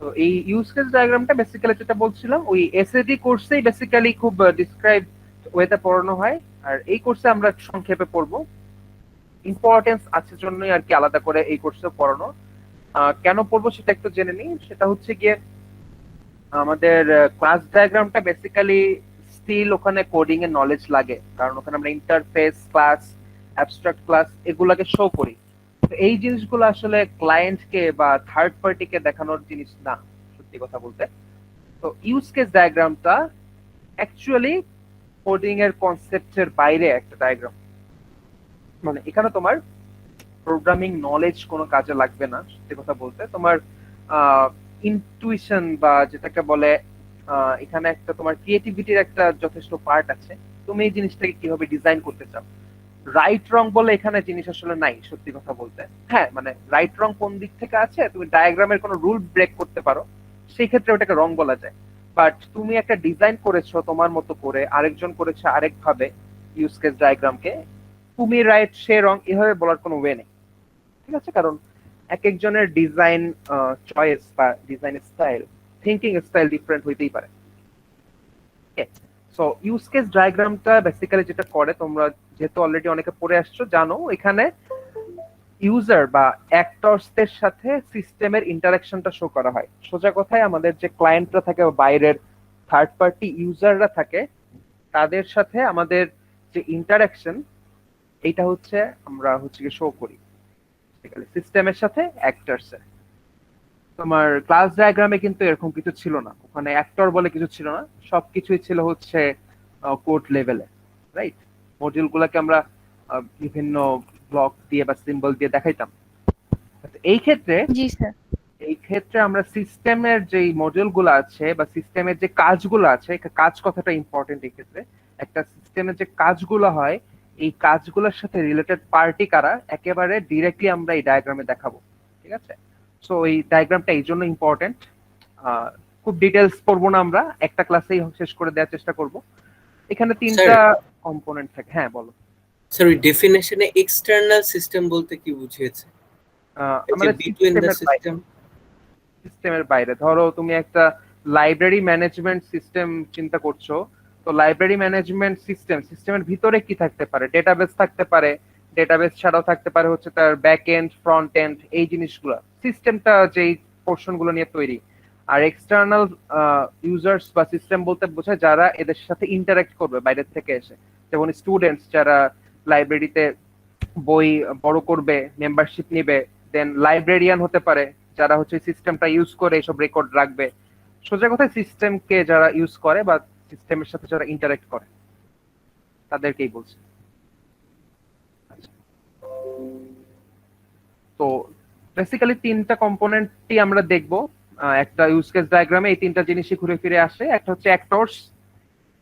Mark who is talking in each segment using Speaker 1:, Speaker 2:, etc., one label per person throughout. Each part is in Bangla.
Speaker 1: তো এই ইউজ কেস ডায়াগ্রামটা বেসিক্যালি যেটা বলছিলাম ওই এসএডি কোর্সেই বেসিক্যালি খুব ডিসক্রাইব ওয়েতে পড়ানো হয়। আর এই কোর্সে আমরা সংক্ষেপে পড়বো, ইম্পর্টেন্স আছে জন্যই আর কি আলাদা করে এই কোর্সে পড়ানো। কেন পড়বো সেটা একটু জেনে নিই। সেটা হচ্ছে গিয়ে আমাদের ক্লাস ডায়াগ্রামটা বেসিক্যালি স্টিল ওখানে কোডিং এর নলেজ লাগে, কারণ ওখানে আমরা ইন্টারফেস ক্লাস, অ্যাবস্ট্রাক্ট ক্লাস এগুলাকে শো করি। তো এই জিনিসগুলো আসলে ক্লায়েন্টকে বা থার্ড পার্টিকে দেখানোর জিনিস না, সত্যি কথা বলতে। তো ইউজ কেস ডায়াগ্রামটা অ্যাকচুয়ালি কোডিং এর কনসেপ্টের বাইরে একটা ডায়াগ্রাম। মানে এখানে তোমার প্রোগ্রামিং নলেজ কোনো কাজে লাগবে না, সত্যি কথা বলতে। তোমার ইনটুইশন বা যেটাকে বলে এখানে একটা তোমার ক্রিয়েটিভিটির একটা যথেষ্ট পার্ট আছে। তুমি এই জিনিসটাকে কিভাবে ডিজাইন করতে চাও, রাইট রং বলে এখানে জিনিস আসলে নাই, সত্যি কথা বলতে। হ্যাঁ মানে রাইট রং কোন দিক থেকে আছে, তুমি ডায়াগ্রামের কোনো রুল ব্রেক করতে পারো, সেই ক্ষেত্রে ওটাকে রং বলা যায়। বাট তুমি একটা ডিজাইন করেছো তোমার মতো করে, আরেকজন করেছে আরেক ভাবে ইউজ কেস ডায়াগ্রামকে, তুমি রাইট সে রং এভাবে বলার কোনো ওয়ে নেই, ঠিক আছে? কারণ এক একজনের ডিজাইন চয়েস বা design style, thinking style different হইতেই পারে। সো ইউজ কেস ডায়াগ্রামটা বেসিক্যালি যেটা করে, তোমরা যেহেতু অলরেডি অনেকে পড়ে আসছো জানো, এখানে ইউজার বা অ্যাক্টরসদের সাথে সিস্টেমের ইন্টারাকশনটা শো করা হয়। সোজা কথায় আমাদের যে ক্লায়েন্টরা থাকে বা বাইরের থার্ড পার্টি ইউজাররা থাকে, তাদের সাথে আমাদের যে ইন্টারাকশন, এইটা হচ্ছে আমরা হচ্ছে কি শো করি সিস্টেমের সাথে অ্যাক্টরসের। তোমার ক্লাস ডায়াগ্রামে কিন্তু এরকম কিছু ছিল না, ওখানে অ্যাক্টর বলে কিছু ছিল না, সবকিছুই ছিল হচ্ছে কোড লেভেলে, রাইট? মডিউল গুলাকে আমরা বিভিন্ন ব্লক দিয়ে বা সিম্বল দিয়ে দেখাইতাম। এই ক্ষেত্রে
Speaker 2: জি স্যার।
Speaker 1: আমরা সিস্টেমের যে মডিউল গুলো আছে বা সিস্টেমের যে কাজগুলো আছে, কাজ কথাটা ইম্পর্টেন্ট এই ক্ষেত্রে। একটা সিস্টেমের যে কাজগুলো হয়, এই কাজগুলোর সাথে রিলেটেড পার্টি কারা একেবারে ডিরেক্টলি আমরা এই ডায়াগ্রামে দেখাবো, ঠিক আছে? সো এই ডায়াগ্রামটা এই জন্য ইম্পর্টেন্ট। খুব ডিটেলস পড়বো না, আমরা একটা ক্লাসেই শেষ করে দেওয়ার চেষ্টা করব। এখানে
Speaker 3: স্যার,
Speaker 1: তিনটা কম্পোনেন্ট থাকে। হ্যাঁ বলো।
Speaker 3: স্যার ওই ডেফিনেশনে এক্সটার্নাল সিস্টেম বলতে কি বুঝিয়েছে? এই যে
Speaker 1: আমাদের
Speaker 3: বিটুইন দ্য সিস্টেম।
Speaker 1: সিস্টেমের বাইরে ধরো তুমি একটা লাইব্রেরি ম্যানেজমেন্ট সিস্টেম চিন্তা করছো, তো লাইব্রেরি ম্যানেজমেন্ট সিস্টেমের ভিতরে কি থাকতে পারে? ডেটাবেস থাকতে পারে, ডেটাবেস ছাড়াও থাকতে পারে হচ্ছে তার ব্যাক এন্ড ফ্রন্ট এন্ড, এই জিনিসগুলো সিস্টেমটা যেই পোর্শন গুলো নিয়ে তৈরি। আর এক্সটার্নাল ইউজার্স বা সিস্টেম বলতে বোঝায় যারা এদের সাথে ইন্টারঅ্যাক্ট করবে বাইরের থেকে এসে, যেমন স্টুডেন্টস যারা লাইব্রেরিতে বই বড় করবে, মেম্বারশিপ নিবে। দেন লাইব্রেরিয়ান হতে পারে যারা হচ্ছে সিস্টেমটা ইউজ করে এসব রেকর্ড রাখবে। সোজা কথা সিস্টেমকে যারা ইউজ করে বা সিস্টেমের সাথে যারা ইন্টারঅ্যাক্ট করে, তাদেরকেই বলছে। তো বেসিক্যালি তিনটা কম্পোনেন্টই আমরা দেখবো একটা ইউজ কেস ডায়াগ্রামে। এই তিনটা জিনিসই ঘুরে ফিরে আসে। একটা হচ্ছে অ্যাক্টরস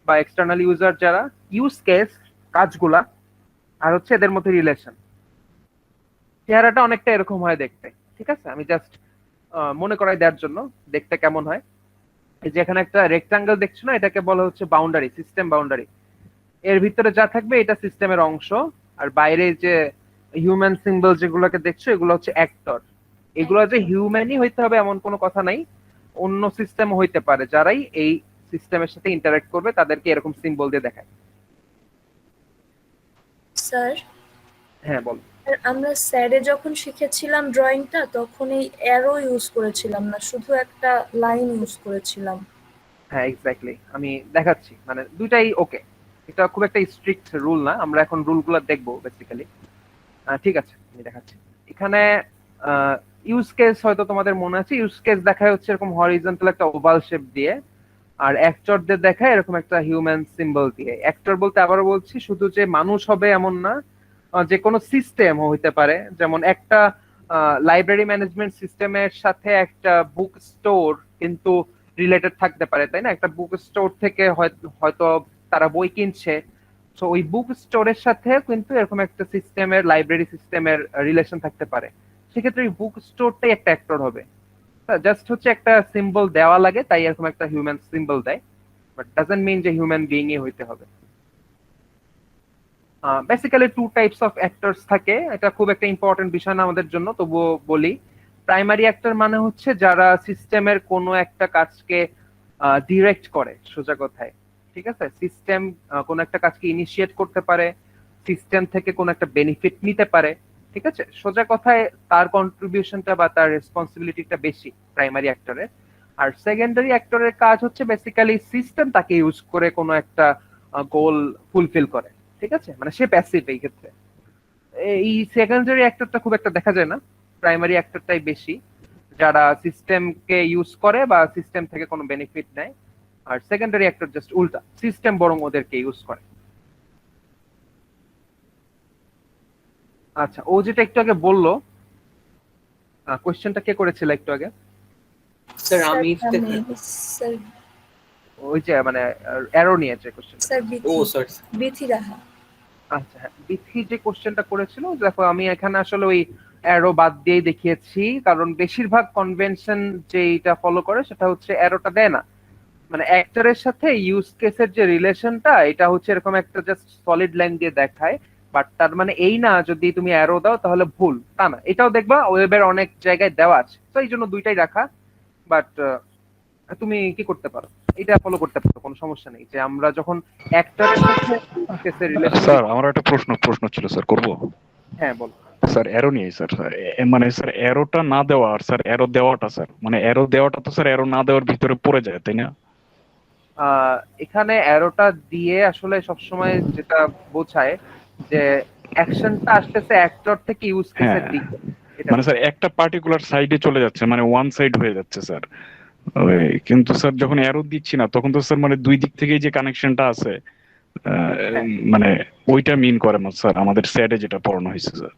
Speaker 1: বা এক্সটার্নাল ইউজার যারা, ইউজ কেস কাজগুলা, আর হচ্ছে এদের মধ্যে রিলেশন। চেহারাটা অনেকটা এরকম হয় দেখতে, ঠিক আছে? আমি জাস্ট মনে করাই দেওয়ার জন্য দেখতে কেমন হয়। এই যে এখানে একটা রেক্টাঙ্গেল দেখছো না, এটাকে বলা হচ্ছে বাউন্ডারি, সিস্টেম বাউন্ডারি। এর ভিতরে যা থাকবে এটা সিস্টেমের অংশ। আর বাইরে যে হিউম্যান সিম্বল যেগুলোকে দেখছো, এগুলো হচ্ছে অ্যাক্টর। এগুলো যে হিউম্যানই হইতে হবে এমন কোনো কথা নাই, অন্য সিস্টেম হইতে পারে। যারাই এই সিস্টেমের সাথে ইন্টারঅ্যাক্ট করবে তাদেরকে এরকম সিম্বল দিয়ে দেখায়।
Speaker 4: স্যার,
Speaker 1: হ্যাঁ বল।
Speaker 4: আমরা স্যারে যখন শিখেছিলাম ড্রয়িংটা তখন এই অ্যারো ইউজ করেছিলাম না, শুধু একটা লাইন ইউজ করেছিলাম।
Speaker 1: হ্যাঁ এক্স্যাক্টলি, আমি দেখাচ্ছি। মানে দুইটাই ওকে, এটা খুব একটা স্ট্রিক্ট রুল না, আমরা এখন রুলগুলো দেখবো বেসিক্যালি। ঠিক আছে, আমি দেখাচ্ছি। এখানে ইউজ কেস হয়তো তোমাদের মনে আছে, ইউজ কেস দেখায় হচ্ছে এরকম হরিজন্টাল একটা ওভাল শেপ দিয়ে, আর অ্যাক্টরদের দেখায় এরকম একটা হিউম্যান সিম্বল দিয়ে। অ্যাক্টর বলতে আবারও বলছি শুধু যে মানুষ হবে এমন না, যে কোনো সিস্টেম হইতে পারে। যেমন একটা লাইব্রেরি ম্যানেজমেন্ট সিস্টেমের সাথে একটা বুক স্টোর কিন্তু রিলেটেড থাকতে পারে, তাই না? একটা বুক স্টোর থেকে হয়তো তারা বই কিনছে, তো ওই বুক স্টোরের সাথে কিন্তু এরকম একটা সিস্টেমের, লাইব্রেরি সিস্টেমের রিলেশন থাকতে পারে। সেক্ষেত্রে এই বুক স্টোরটাই একটা অ্যাক্টর হবে। জাস্ট হচ্ছে একটা সিম্বল দেওয়া লাগে, তাই এরকম একটা হিউম্যান সিম্বল দেয়, বাট ডাজন্ট মিন যে হিউম্যান বিইংই হইতে হবে। Basically two types of actors থাকে, এটা খুব একটা ইম্পর্টেন্ট বিষয় না আমাদের জন্য, তবুও বলি। প্রাইমারি অ্যাক্টর মানে হচ্ছে যারা সিস্টেমের কোনো একটা কাজকে ডিরেক্ট করে, সোজা কথায়। ঠিক আছে, সিস্টেম কোনো একটা কাজকে ইনিশিয়েট করতে পারে, সিস্টেম থেকে কোনো একটা বেনিফিট নিতে পারে। ঠিক আছে, সোজা কথায় তার কন্ট্রিবিউশনটা বা তার রেসপন্সিবিলিটিটা বেশি প্রাইমারি অ্যাক্টরের। আর সেকেন্ডারি অ্যাক্টরের কাজ হচ্ছে বেসিক্যালি সিস্টেম তাকে ইউজ করে কোনো একটা গোল ফুলফিল করে। ঠিক আছে, মানে সে প্যাসিভ এই ক্ষেত্রে। এই সেকেন্ডারি অ্যাক্টরটা খুব একটা দেখা যায় না, প্রাইমারি অ্যাক্টরটাই বেশি, যারা সিস্টেমকে ইউজ করে বা সিস্টেম থেকে কোনো বেনিফিট নেয়। আর সেকেন্ডারি অ্যাক্টর জাস্ট উল্টা, সিস্টেম বরং ওদেরকে ইউজ করে। আচ্ছা, ও যেটা একটু আগে বললো, কোশ্চেনটা কে করেছিল একটু আগে?
Speaker 3: স্যার আমি
Speaker 4: স্যার
Speaker 1: ওই যে মানে অ্যারো নিয়ে যে কোশ্চেনটা।
Speaker 4: স্যার
Speaker 3: ও সরি
Speaker 4: বিথি রাহা।
Speaker 1: আচ্ছা হ্যাঁ, বিথি যে কোশ্চেনটা করেছিল, দেখো আমি এখানে আসলে ওই অ্যারো বাদ দিয়ে দেখিয়েছি, কারণ বেশিরভাগ কনভেনশন যেটা ফলো করে সেটা হচ্ছে অ্যারোটা দেয় না। মানে অ্যাক্টরের সাথে ইউজ কেসের যে রিলেশনটা, এটা হচ্ছে এরকম একটা জাস্ট সলিড লাইন দিয়ে দেখায়। বাট তার মানে এই না যদি তুমি অ্যারো দাও তাহলে ভুল, তা না। এটাও দেখবা ওয়েবের অনেক জায়গায় দেওয়া আছে, তো এই জন্য দুইটাই রাখা। বাট তুমি কি করতে পারো, এটা ফলো করতে পারো, কোনো সমস্যা নেই। যে আমরা যখন অ্যাক্টরের সাথে ইউজ কেসের রিলেশন।
Speaker 2: স্যার আমার একটা প্রশ্ন ছিল স্যার, করব?
Speaker 1: হ্যাঁ বল।
Speaker 2: স্যার অ্যারো নিয়ে স্যার, মানে স্যার অ্যারোটা না দেওয়া আর স্যার অ্যারো দেওয়াটা, স্যার মানে অ্যারো দেওয়াটা তো স্যার অ্যারো না দেওয়ার ভিতরে পড়ে যায়, তাই না?
Speaker 1: এখানে অ্যারোটা দিয়ে আসলে সবসময় যেটা বোঝায় যে অ্যাকশনটা আসতেছে অ্যাক্টর থেকে ইউজ কেসের
Speaker 2: হ্যাঁ,
Speaker 1: দিকে, এটা
Speaker 2: মানে স্যার একটা পার্টিকুলার সাইডে চলে যাচ্ছে, মানে ওয়ান সাইড হয়ে যাচ্ছে স্যার। কিন্তু স্যার যখন অ্যারো দিচ্ছি না তখন তো স্যার মানে দুই দিক থেকেই যে কানেকশনটা আছে,
Speaker 1: হ্যাঁ
Speaker 2: মানে ওইটা মিন করে না স্যার আমাদের স্যাডে যেটা পড়ানো হয়েছে স্যার।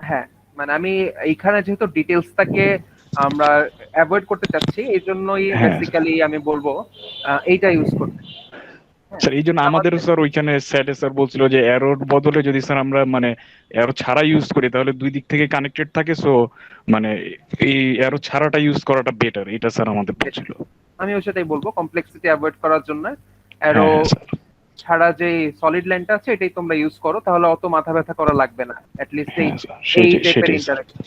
Speaker 1: হ্যাঁ, মানে আমি এইখানে যেহেতু ডিটেলসটাকে আমরা অ্যাভয়েড করতে চাচ্ছি, এই জন্যই
Speaker 2: হ্যাঁ
Speaker 1: বেসিক্যালি আমি বলবো এইটা ইউজ করতে। হ্যাঁ,
Speaker 2: স্যার, এই জন্য আমাদের
Speaker 1: আমাদের
Speaker 2: স্যার ওইখানে স্যাডে স্যার বলছিল যে অ্যারোর বদলে যদি স্যার আমরা মানে অ্যারো ছাড়া ইউজ করি তাহলে দুই দিক থেকে কানেক্টেড থাকে, সো মানে এই অ্যারো ছাড়াটা ইউজ করাটা বেটার, এটা স্যার আমাদের
Speaker 1: এটা
Speaker 2: বলছিল।
Speaker 1: আমিও সেটাই বলবো, কমপ্লেক্সিটি অ্যাভয়েড করার জন্য অ্যারো
Speaker 2: হ্যাঁ হ্যাঁ স্যার।
Speaker 1: ছাড়া যে সলিড লাইনটা আছে এটাই তোমরা ইউজ করো, তাহলে অত মাথা ব্যথা করা লাগবে না, অ্যাটলিস্ট এই
Speaker 2: হ্যাঁ স্যার,
Speaker 1: এই
Speaker 2: সেটাই
Speaker 1: টাইপের
Speaker 2: সেটাই sir.
Speaker 1: Interaction.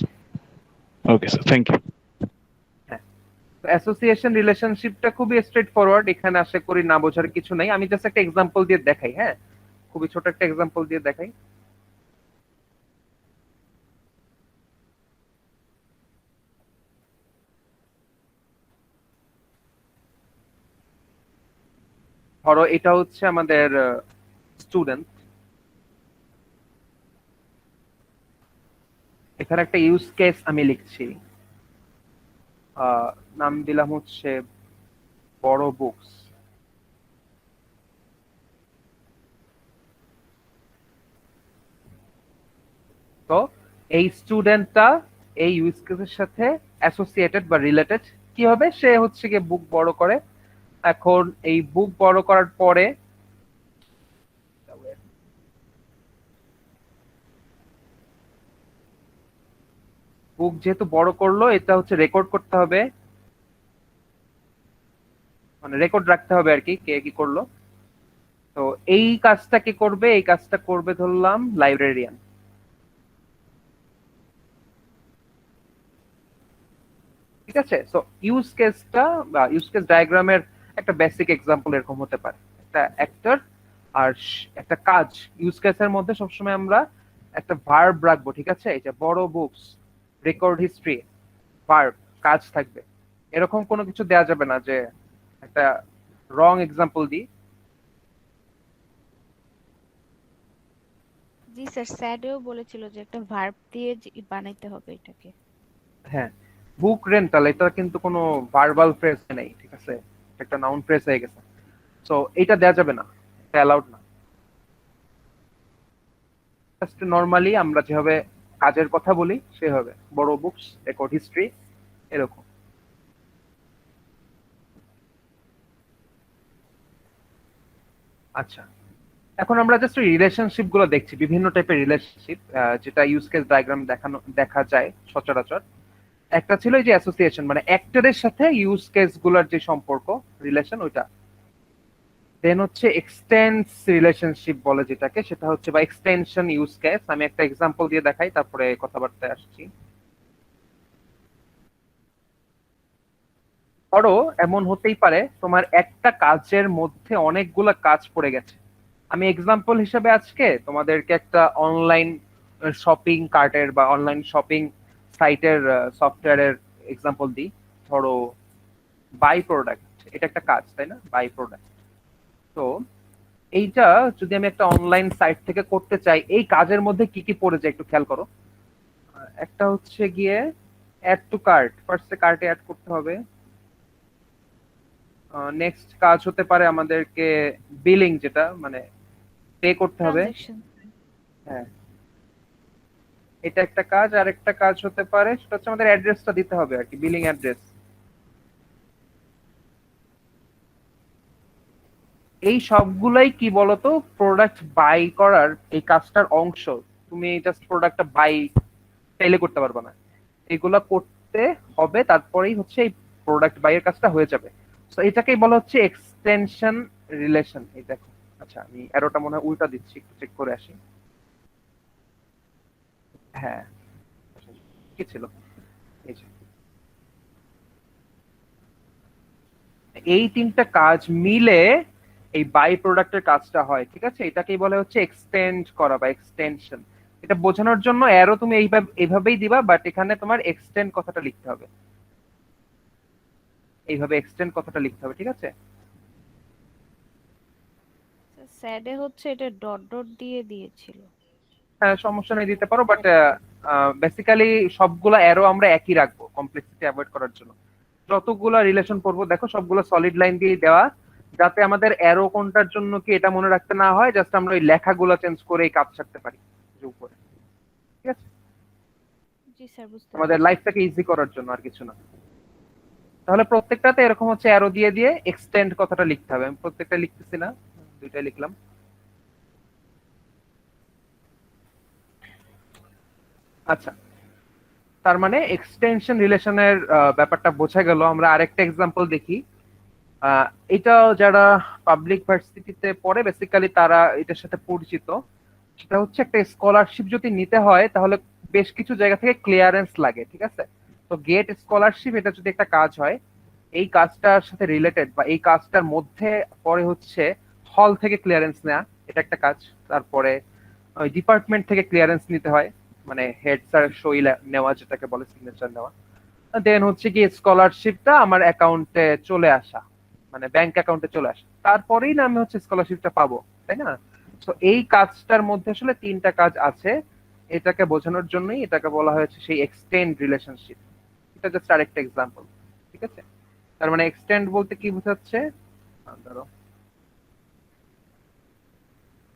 Speaker 2: Okay sir, thank you.
Speaker 1: হ্যাঁ, অ্যাসোসিয়েশন রিলেশনশিপটা খুবই স্ট্রেট ফরওয়ার্ড, এখানে আশা করি না বোঝার কিছু নাই। আমি জাস্ট একটা এক্সাম্পল দিয়ে দেখাই, হ্যাঁ, খুবই ছোট একটা এক্সাম্পল দিয়ে দেখাই। ধরো এটা হচ্ছে আমাদের স্টুডেন্ট, এখানে একটা ইউজ কেস আমি লিখছি, নাম দিলাম হচ্ছে বড় বুকস। তো এই স্টুডেন্টটা এই ইউজ কেসের সাথে অ্যাসোসিয়েটেড বা রিলেটেড কি হবে, সে হচ্ছে গিয়ে বুক বড় করে। এখন এই বুক বড় করার পরে বুক যেহেতু বড় করলো, এটা হচ্ছে রেকর্ড করতে হবে, মানে রেকর্ড রাখতে হবে আর কি, কে কি করলো। তো এই কাজটা কি করবে, এই কাজটা করবে ধরলাম লাইব্রেরিয়ান। ঠিক আছে, সো ইউজ কেসটা বা ইউজ কেস ডায়াগ্রামের একটা বেসিক এক্সাম্পল এরকম হতে পারে, একটা অ্যাক্টর আর একটা কাজ। ইউজ কেসের মধ্যে সবসময় আমরা একটা ভার্ব রাখবো, ঠিক আছে, এই যে বড় বুকস, রেকর্ড হিস্ট্রি, ভার্ব, কাজ থাকবে। এরকম কোনো কিছু দেয়া যাবে না যে একটা রং এক্সাম্পল দিই।
Speaker 5: জি স্যার, স্যাডেও বলেছিল যে একটা ভার্ব দিয়ে বানাইতে হবে এটাকে।
Speaker 1: হ্যাঁ, বুক রেন্টাল এটা কিন্তু কোনো ভার্বাল ফ্রেজ নেই, ঠিক আছে, একটা নাউন ফ্রেজ হয়ে গেছে। সো এটা দেয়া যাবে না, এটা অ্যালাউড না। জাস্ট নরমালি আমরা যেভাবে কাজের কথা বলি সেভাবে বড় বুকস, রেকর্ড হিস্ট্রি, এরকম। আচ্ছা, এখন আমরা জাস্ট রিলেশনশিপ গুলো দেখছি, বিভিন্ন টাইপের রিলেশনশিপ যেটা ইউজ কেস ডায়াগ্রাম দেখা যায় সচরাচর। একটা ছিল এই যে অ্যাসোসিয়েশন, মানে অ্যাক্টরের সাথে ইউজ কেস গুলার যে সম্পর্ক, রিলেশন, ওইটা। দেন হচ্ছে এক্সটেন্স রিলেশনশিপ বলে যেটাকে, সেটা হচ্ছে বা এক্সটেনশন ইউজ কেস। আমি একটা এক্সাম্পল দিয়ে দেখাই, তারপরে কথাবার্তায় আসছি। ধরো এমন হতেই পারে তোমার একটা কাজের মধ্যে অনেকগুলা কাজ পড়ে গেছে। আমি এক্সাম্পল হিসেবে আজকে তোমাদেরকে একটা অনলাইন শপিং কার্টের বা অনলাইন শপিং সাইটের সফটওয়্যারের এক্সাম্পল দিই। ধরো বাই প্রোডাক্ট, এটা একটা কাজ তাই না, বাই প্রোডাক্ট। তো এইটা যদি আমি একটা অনলাইন সাইট থেকে করতে চাই, এই কাজের মধ্যে কি কি পড়ে যায় একটু খেয়াল করো। একটা হচ্ছে গিয়ে অ্যাড টু কার্ট, ফার্স্টে কার্টে অ্যাড করতে হবে। নেক্সট কাজ হতে পারে আমাদেরকে বিলিং, যেটা মানে পে করতে হবে।
Speaker 5: ট্রানজাকশন।
Speaker 1: হ্যাঁ, এটা একটা কাজ। আর একটা কাজ হতে পারে সেটা হচ্ছে আমাদের অ্যাড্রেসটা দিতে হবে আর কি, বিলিং অ্যাড্রেস। এই সবগুলাই কি বলতো প্রোডাক্ট বাই করার এই কাজটার অংশ। তুমি জাস্ট প্রোডাক্টটা বাই চাইলে করতে পারবে না, এগুলা করতে হবে, তারপরেই হচ্ছে এই প্রোডাক্ট বাই এর কাজটা হয়ে যাবে। তো এটাকেই বলা হচ্ছে এক্সটেনশন রিলেশন। এই দেখো, আচ্ছা আমি অ্যারোটা মনে হয় উল্টা দিচ্ছি, একটু চেক করে আসি। হ্যাঁ, কি ছিল, এই যে এই তিনটা কাজ মিলে এই বাই প্রোডাক্টের কাজটা হয়, ঠিক আছে। এটাকেই বলে হচ্ছে এক্সটেন্ড করা বা এক্সটেনশন। এটা বোঝানোর জন্য অ্যারো তুমি এইভাবেই দিবা, বাট এখানে তোমার এক্সটেন্ড কথাটা লিখতে হবে, এইভাবে এক্সটেন্ড কথাটা লিখতে হবে, ঠিক আছে।
Speaker 5: স্যাডে হচ্ছে এটা ডট ডট দিয়ে দিয়েছিল।
Speaker 1: হ্যাঁ, সমস্যা নেই, দিতে পারো, বাট বেসিক্যালি সবগুলা অ্যারো আমরা একই রাখবো কমপ্লেক্সিটি অ্যাভয়েড করার জন্য। যতগুলা রিলেশন পড়বো দেখো সবগুলো সলিড লাইন দিয়ে দেওয়া, যাতে আমাদের অ্যারো কোনটার জন্য কি এটা মনে রাখতে না হয়, জাস্ট আমরা ওই লেখাগুলো চেঞ্জ করে এই কাজ ছাড়তে পারি যে উপরে, ঠিক আছে।
Speaker 5: জি স্যার, বুঝতে
Speaker 1: আমাদের
Speaker 5: পারছি।
Speaker 1: লাইফটাকে ইজি করার জন্য, আর কিছু না। তাহলে প্রত্যেকটাতে এরকম হচ্ছে অ্যারো দিয়ে দিয়ে এক্সটেন্ড কথাটা লিখতে হবে। আমি প্রত্যেকটা লিখতেছি না, দুইটাই লিখলাম। আচ্ছা, তার মানে এক্সটেনশন রিলেশনের ব্যাপারটা বোঝা গেল। আমরা আরেকটা এক্সাম্পল দেখি। এটা যারা পাবলিক ভার্সিটিতে পড়ে বেসিক্যালি তারা এটার সাথে পরিচিত। সেটা হচ্ছে একটা স্কলারশিপ যদি নিতে হয় তাহলে বেশ কিছু জায়গা থেকে ক্লিয়ারেন্স লাগে, ঠিক আছে। তো গেট স্কলারশিপ, এটা যদি একটা কাজ হয়, এই কাজটার সাথে রিলেটেড বা এই কাজটার মধ্যে পরে হচ্ছে হল থেকে ক্লিয়ারেন্স নেওয়া, এটা একটা কাজ। তারপরে ওই ডিপার্টমেন্ট থেকে ক্লিয়ারেন্স নিতে হয়, মানে হেড স্যার সই নেওয়া, যেটাকে বলে সিগনেচার নেওয়া। দেন হচ্ছে কি স্কলারশিপটা আমার অ্যাকাউন্টে চলে আসা, মানে ব্যাংক অ্যাকাউন্টে চলে আসা, তারপরেই না আমি হচ্ছে স্কলারশিপটা পাবো, তাই না। তো এই কাজটার মধ্যে আসলে তিনটা কাজ আছে। এটাকে বোঝানোর জন্যই এটাকে বলা হয়েছে সেই এক্সটেন্ড রিলেশনশিপ। এটা জাস্ট আরেকটা এক্সাম্পল, ঠিক আছে। তার মানে এক্সটেন্ড বলতে কি বোঝাচ্ছে, ধরো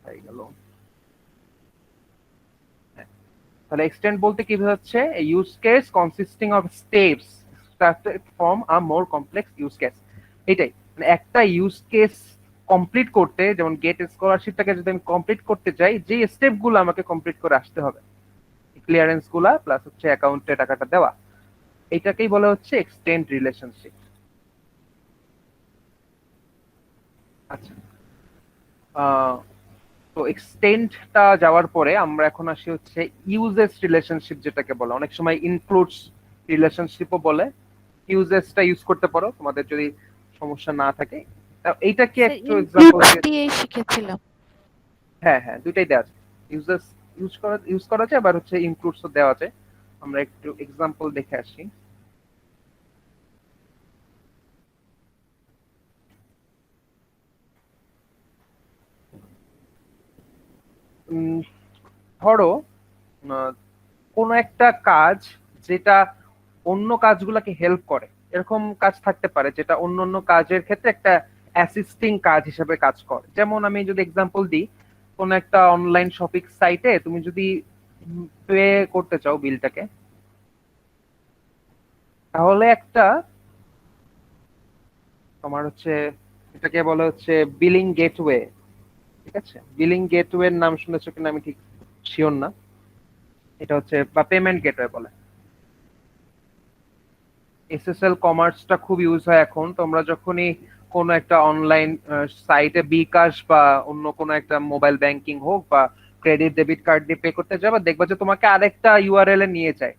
Speaker 1: হয়ে গেল। হ্যাঁ, তাহলে এক্সটেন্ড বলতে কি বোঝাচ্ছে, use case consisting of steps started from a more complex use case. এটাই মানে একটা ইউজ কেস কমপ্লিট করতে, যেমন গেট স্কলারশিপটাকে যদি আমি কমপ্লিট করতে চাই, যে স্টেপ গুলো আমাকে কমপ্লিট করে আসতে হবে, ক্লিয়ারেন্স গুলা প্লাস হচ্ছে অ্যাকাউন্টে টাকাটা দেওয়া, এটাকেই বলা হচ্ছে এক্সটেন্ড রিলেশনশিপ। আচ্ছা, তো এক্সটেন্ডটা যাওয়ার পরে আমরা এখন আসি হচ্ছে ইউজেস রিলেশনশিপ, যেটাকে বলে অনেক সময় ইনক্লুডস রিলেশনশিপও বলে। ইউজেসটা ইউজ করতে পারো তোমাদের যদি সমস্যা না থাকে। এইটা কি
Speaker 5: স্যার
Speaker 1: একটু এক্সাম্পল
Speaker 5: ইনক্লুড দিয়েই শিখেছিলাম।
Speaker 1: হ্যাঁ হ্যাঁ, দুইটাই দেওয়া যায়। ইউজেস ইউজ করা যায়, আবার হচ্ছে ইনক্লুডসও দেওয়া যায়। আমরা একটু এক্সাম্পল দেখে আসি। ধরো কোনো একটা কাজ যেটা অন্য কাজগুলোকে হেল্প করে, এরকম কাজ থাকতে পারে যেটা অন্য অন্য কাজের ক্ষেত্রে একটা অ্যাসিস্টিং কাজ হিসেবে কাজ করে। যেমন আমি যদি এক্সাম্পল দিই, কোন একটা অনলাইন শপিং সাইটে তুমি যদি পে করতে চাও বিলটাকে, তাহলে একটা তোমার হচ্ছে এটাকে বলা হচ্ছে বিলিং গেটওয়ে, ঠিক আছে। বিলিং গেটওয়ের নাম শুনেছো কিনা আমি ঠিক শিওর না। এটা হচ্ছে বা পেমেন্ট গেটওয়ে বলে। এসএসএল কমার্সটা খুব ইউজ হয় এখন। তোমরা যখনই কোনো একটা অনলাইন সাইটে বিকাশ বা অন্য কোনো একটা মোবাইল ব্যাংকিং হোক বা ক্রেডিট ডেবিট কার্ড দিয়ে পে করতে যাবে, দেখবা যে তোমাকে আরেকটা ইউআরএল এ নিয়ে যায়,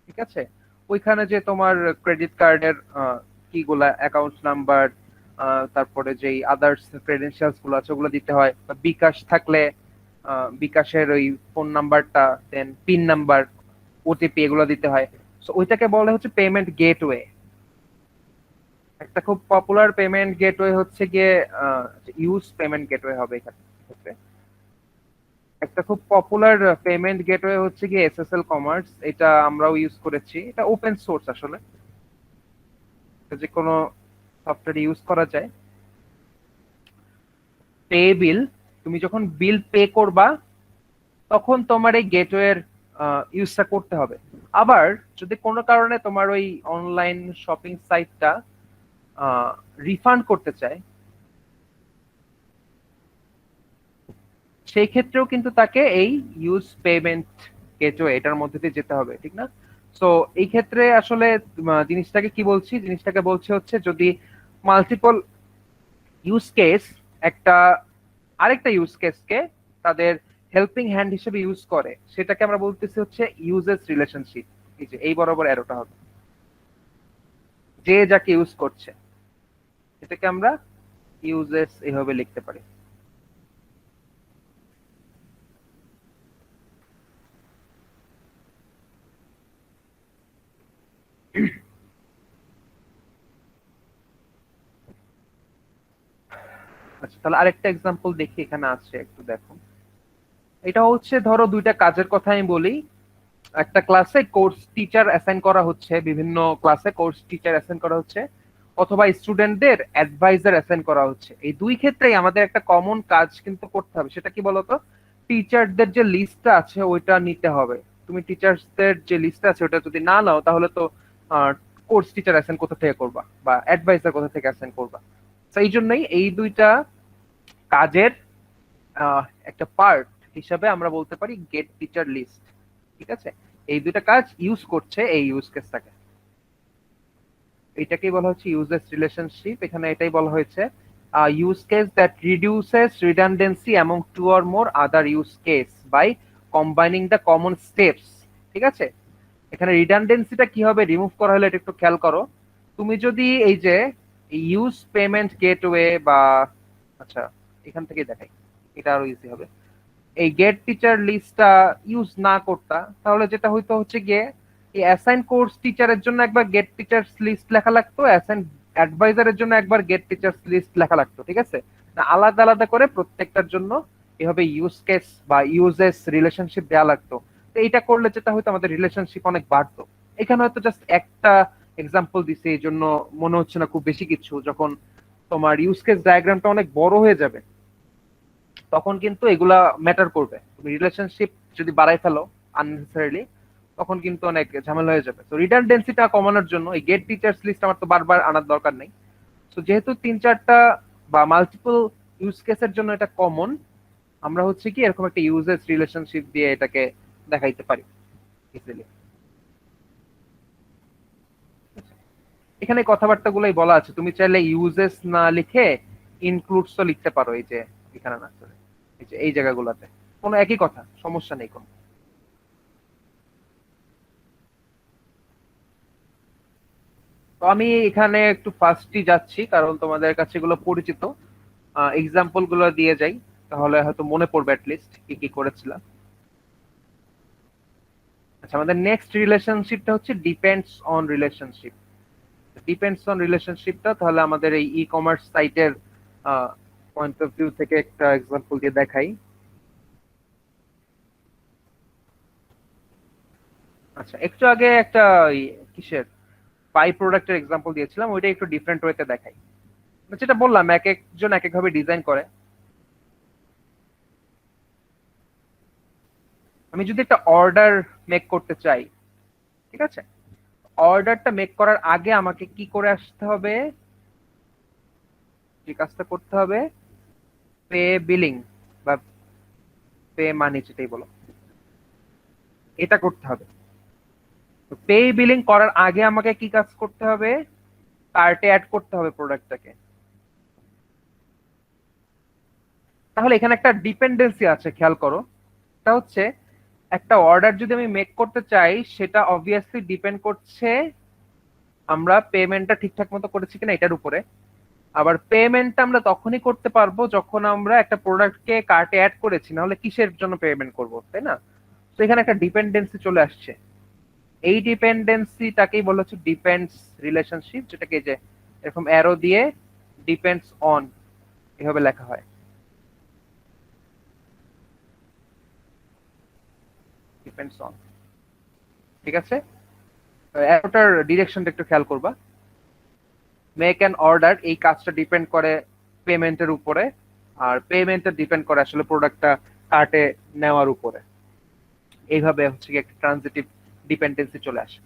Speaker 1: ঠিক আছে। ওইখানে যে তোমার ক্রেডিট কার্ডের কিগুলা, অ্যাকাউন্ট নাম্বার, তারপরে যেই আদার্স ক্রেডেনশিয়ালস গুলো আছে ওগুলো দিতে হয়। বা বিকাশ থাকলে বিকাশের ওই ফোন নাম্বারটা, দেন পিন নাম্বার, ওটিপি এগুলো দিতে হয়। সো ওইটাকে বলে হচ্ছে পেমেন্ট গেটওয়ে। একটা খুব পপুলার পেমেন্ট গেটওয়ে হচ্ছে গিয়ে ইউজ পেমেন্ট গেটওয়ে হবে এখানে ক্ষেত্রে। একটা খুব পপুলার পেমেন্ট গেটওয়ে হচ্ছে গিয়ে এসএসএল কমার্স। এটা আমরাও ইউজ করেছি, এটা ওপেন সোর্স আসলে, যে কোনো সফটওয়্যার ইউজ করা যায়। পে বিল, তুমি যখন বিল পে করবা তখন তোমার এই গেটওয়ের ইউজটা করতে হবে। আবার যদি কোনো কারণে তোমার ওই অনলাইন শপিং সাইটটা রিফান্ড করতে চায়, সেই ক্ষেত্রেও কিন্তু তাকে এই ইউজ পেমেন্ট গেটওয়ে এটার মধ্যে দিয়ে যেতে হবে, ঠিক না? সো এই ক্ষেত্রে আসলে জিনিসটাকে কি বলছি, জিনিসটাকে বলছি হচ্ছে যদি মাল্টিপল ইউজ কেস একটা আরেকটা ইউজ কেসকে তাদের হেল্পিং হ্যান্ড হিসেবে ইউজ করে, সেটাকে আমরা বলতেছি হচ্ছে ইউজেস রিলেশনশিপ। এই যে এই বরাবর অ্যারোটা হবে, যে যাকে ইউজ করছে এটাকে আমরা ইউজেস এইভাবে লিখতে পারি। আচ্ছা, তাহলে আরেকটা এক্সাম্পল দেখি এখানে আছে, একটু দেখো। এটা হচ্ছে ধরো দুইটা কাজের কথা আমি বলি। একটা ক্লাসে কোর্স টিচার অ্যাসাইন করা হচ্ছে, বিভিন্ন ক্লাসে কোর্স টিচার অ্যাসাইন করা হচ্ছে, অথবা স্টুডেন্টদের অ্যাডভাইজার অ্যাসাইন করা হচ্ছে। এই দুই ক্ষেত্রেই আমাদের একটা কমন কাজ কিন্তু করতে হবে। সেটা কি বলতো? টিচারদের যে লিস্টটা আছে ওইটা নিতে হবে। তুমি টিচারদের যে লিস্টটা আছে ওটা যদি না নাও তাহলে তো কোর্স টিচার অ্যাসাইন কোথা থেকে করবা বা অ্যাডভাইজার কোথা থেকে অ্যাসাইন করবা। তো এই জন্যই এই দুইটা কাজের একটা পার্ট হিসাবে আমরা বলতে পারি গেট টিচার লিস্ট। ঠিক আছে, এই দুইটা কাজ ইউজ করছে এই ইউজ কেসটাকে, এটাকেই বলা হচ্ছে ইউজেস রিলেশনশিপ। এখানে এটাই বলা হয়েছে use case that reduces redundancy among two or more other use case by combining the common steps. ঠিক আছে, এখানে রিডান্ডেন্সিটা কি হবে রিমুভ করা হলে এটা একটু খেয়াল করো। তুমি যদি এই যে ইউজ পেমেন্ট গেটওয়ে বা, আচ্ছা এখান থেকে দেখাই, এটা আরো ইজি হবে। এই গেট টিচার লিস্টটা ইউজ না করতা তাহলে যেটা হইতো হচ্ছে গিয়ে এই অ্যাসাইন কোর্স টিচারের জন্য একবার গেট টিচার্স লিস্ট লেখা লাগতো, অ্যাসাইন অ্যাডভাইজারের জন্য একবার গেট টিচার্স লিস্ট লেখা লাগতো। ঠিক আছে, না আলাদা আলাদা করে প্রত্যেকটার জন্য এভাবে ইউজ কেস বা ইউজেস রিলেশনশিপ দেওয়া লাগতো। তো এইটা করলে যেটা হয়তো আমাদের রিলেশনশিপ অনেক বাড়তো। এখানে হয়তো জাস্ট একটা এক্সাম্পল দিছে, এই জন্য মনে হচ্ছে না খুব বেশি কিছু। যখন তোমার ইউজ কেস ডায়াগ্রামটা অনেক বড় হয়ে যাবে তখন কিন্তু এগুলা ম্যাটার করবে। তুমি রিলেশনশিপ যদি বাড়াই ফেলো আননেসেসারিলি তখন কিন্তু অনেক ঝামেলা হয়ে যাবে। তো রিডান্ডেন্সিটা কমানোর জন্য এই গেট টিচার্স লিস্ট আমার তো বারবার আনার দরকার নেই। তো যেহেতু 3-4টা বা মাল্টিপল ইউজ কেসের জন্য এটা কমন, আমরা হচ্ছে কি এরকম একটা ইউজেস রিলেশনশিপ দিয়ে এটাকে দেখাইতে পারি ইজিলি। এখানে কথাবার্তা গুলোই বলা আছে, তুমি চাইলে ইউজেস না লিখে ইনক্লুডস তো লিখতে পারো, এই যে এখানে না এই যে এই জায়গাগুলোতে কোনো একই কথা, সমস্যা নেই কোনো। তো আমি এখানে একটু ফাস্টই যাচ্ছি কারণ তোমাদের কাছে এগুলো পরিচিত। এক্সাম্পল গুলো দিয়ে যাই তাহলে হয়তো মনে পড়বে অ্যাটলিস্ট কি কি করেছিলাম। আচ্ছা, আমাদের নেক্সট রিলেশনশিপটা হচ্ছে depends on relationship. Depends on রিলেশনশিপটা তাহলে আমাদের এই ই কমার্স সাইটের পয়েন্ট অফ ভিউ থেকে একটা এক্সাম্পল দিয়ে দেখাই। আচ্ছা, একটু আগে একটা কিসের বাই প্রোডাক্টের এক্সাম্পল দিয়েছিলাম, ওইটা একটু ডিফারেন্ট ওয়েতে দেখাই। যেটা বললাম এক একজন এক একভাবে ডিজাইন করে। আমি যদি একটা অর্ডার মেক করতে চাই, ঠিক আছে, অর্ডারটা মেক করার আগে আমাকে কি করে আসতে হবে, যে কাজটা করতে হবে পে বিলিং বা পে মানি যেটাই বলো, এটা করতে হবে। পে বিলিং করার আগে আমাকে কি কাজ করতে হবে, কার্টে অ্যাড করতে হবে প্রোডাক্টটাকে। তাহলে এখানে একটা ডিপেন্ডেন্সি আছে, খেয়াল করো। এটা হচ্ছে একটা অর্ডার যদি আমি মেক করতে চাই সেটা অবভিয়াসলি ডিপেন্ড করছে আমরা পেমেন্টটা ঠিকঠাক মতো করেছি কিনা এটার উপরে। আবার পেমেন্টটা আমরা তখনই করতে পারবো যখন আমরা একটা প্রোডাক্টকে কার্টে অ্যাড করেছি, না হলে কিসের জন্য পেমেন্ট করব, তাই না? তো এখানে একটা ডিপেন্ডেন্সি চলে আসছে। এই ডিপেন্ডেন্সিটাকেই বলা হচ্ছে ডিপেন্ডস রিলেশনশিপ, যেটাকে যে এরকম অ্যারো দিয়ে ডিপেন্ডস অন এভাবে লেখা হয়। ডিপেন্ডস অন, ঠিক আছে? অ্যারোটার ডিরেকশনটা একটু খেয়াল করবা। মেক অ্যান অর্ডার, এই কাজটা ডিপেন্ড করে পেমেন্টের উপরে, আর পেমেন্টটা ডিপেন্ড করে আসলে প্রোডাক্টটা কার্টে নেওয়ার উপরে। এইভাবে হচ্ছে কি একটা ট্রানজিটিভ ডিপেন্ডেন্সি চলে আসে।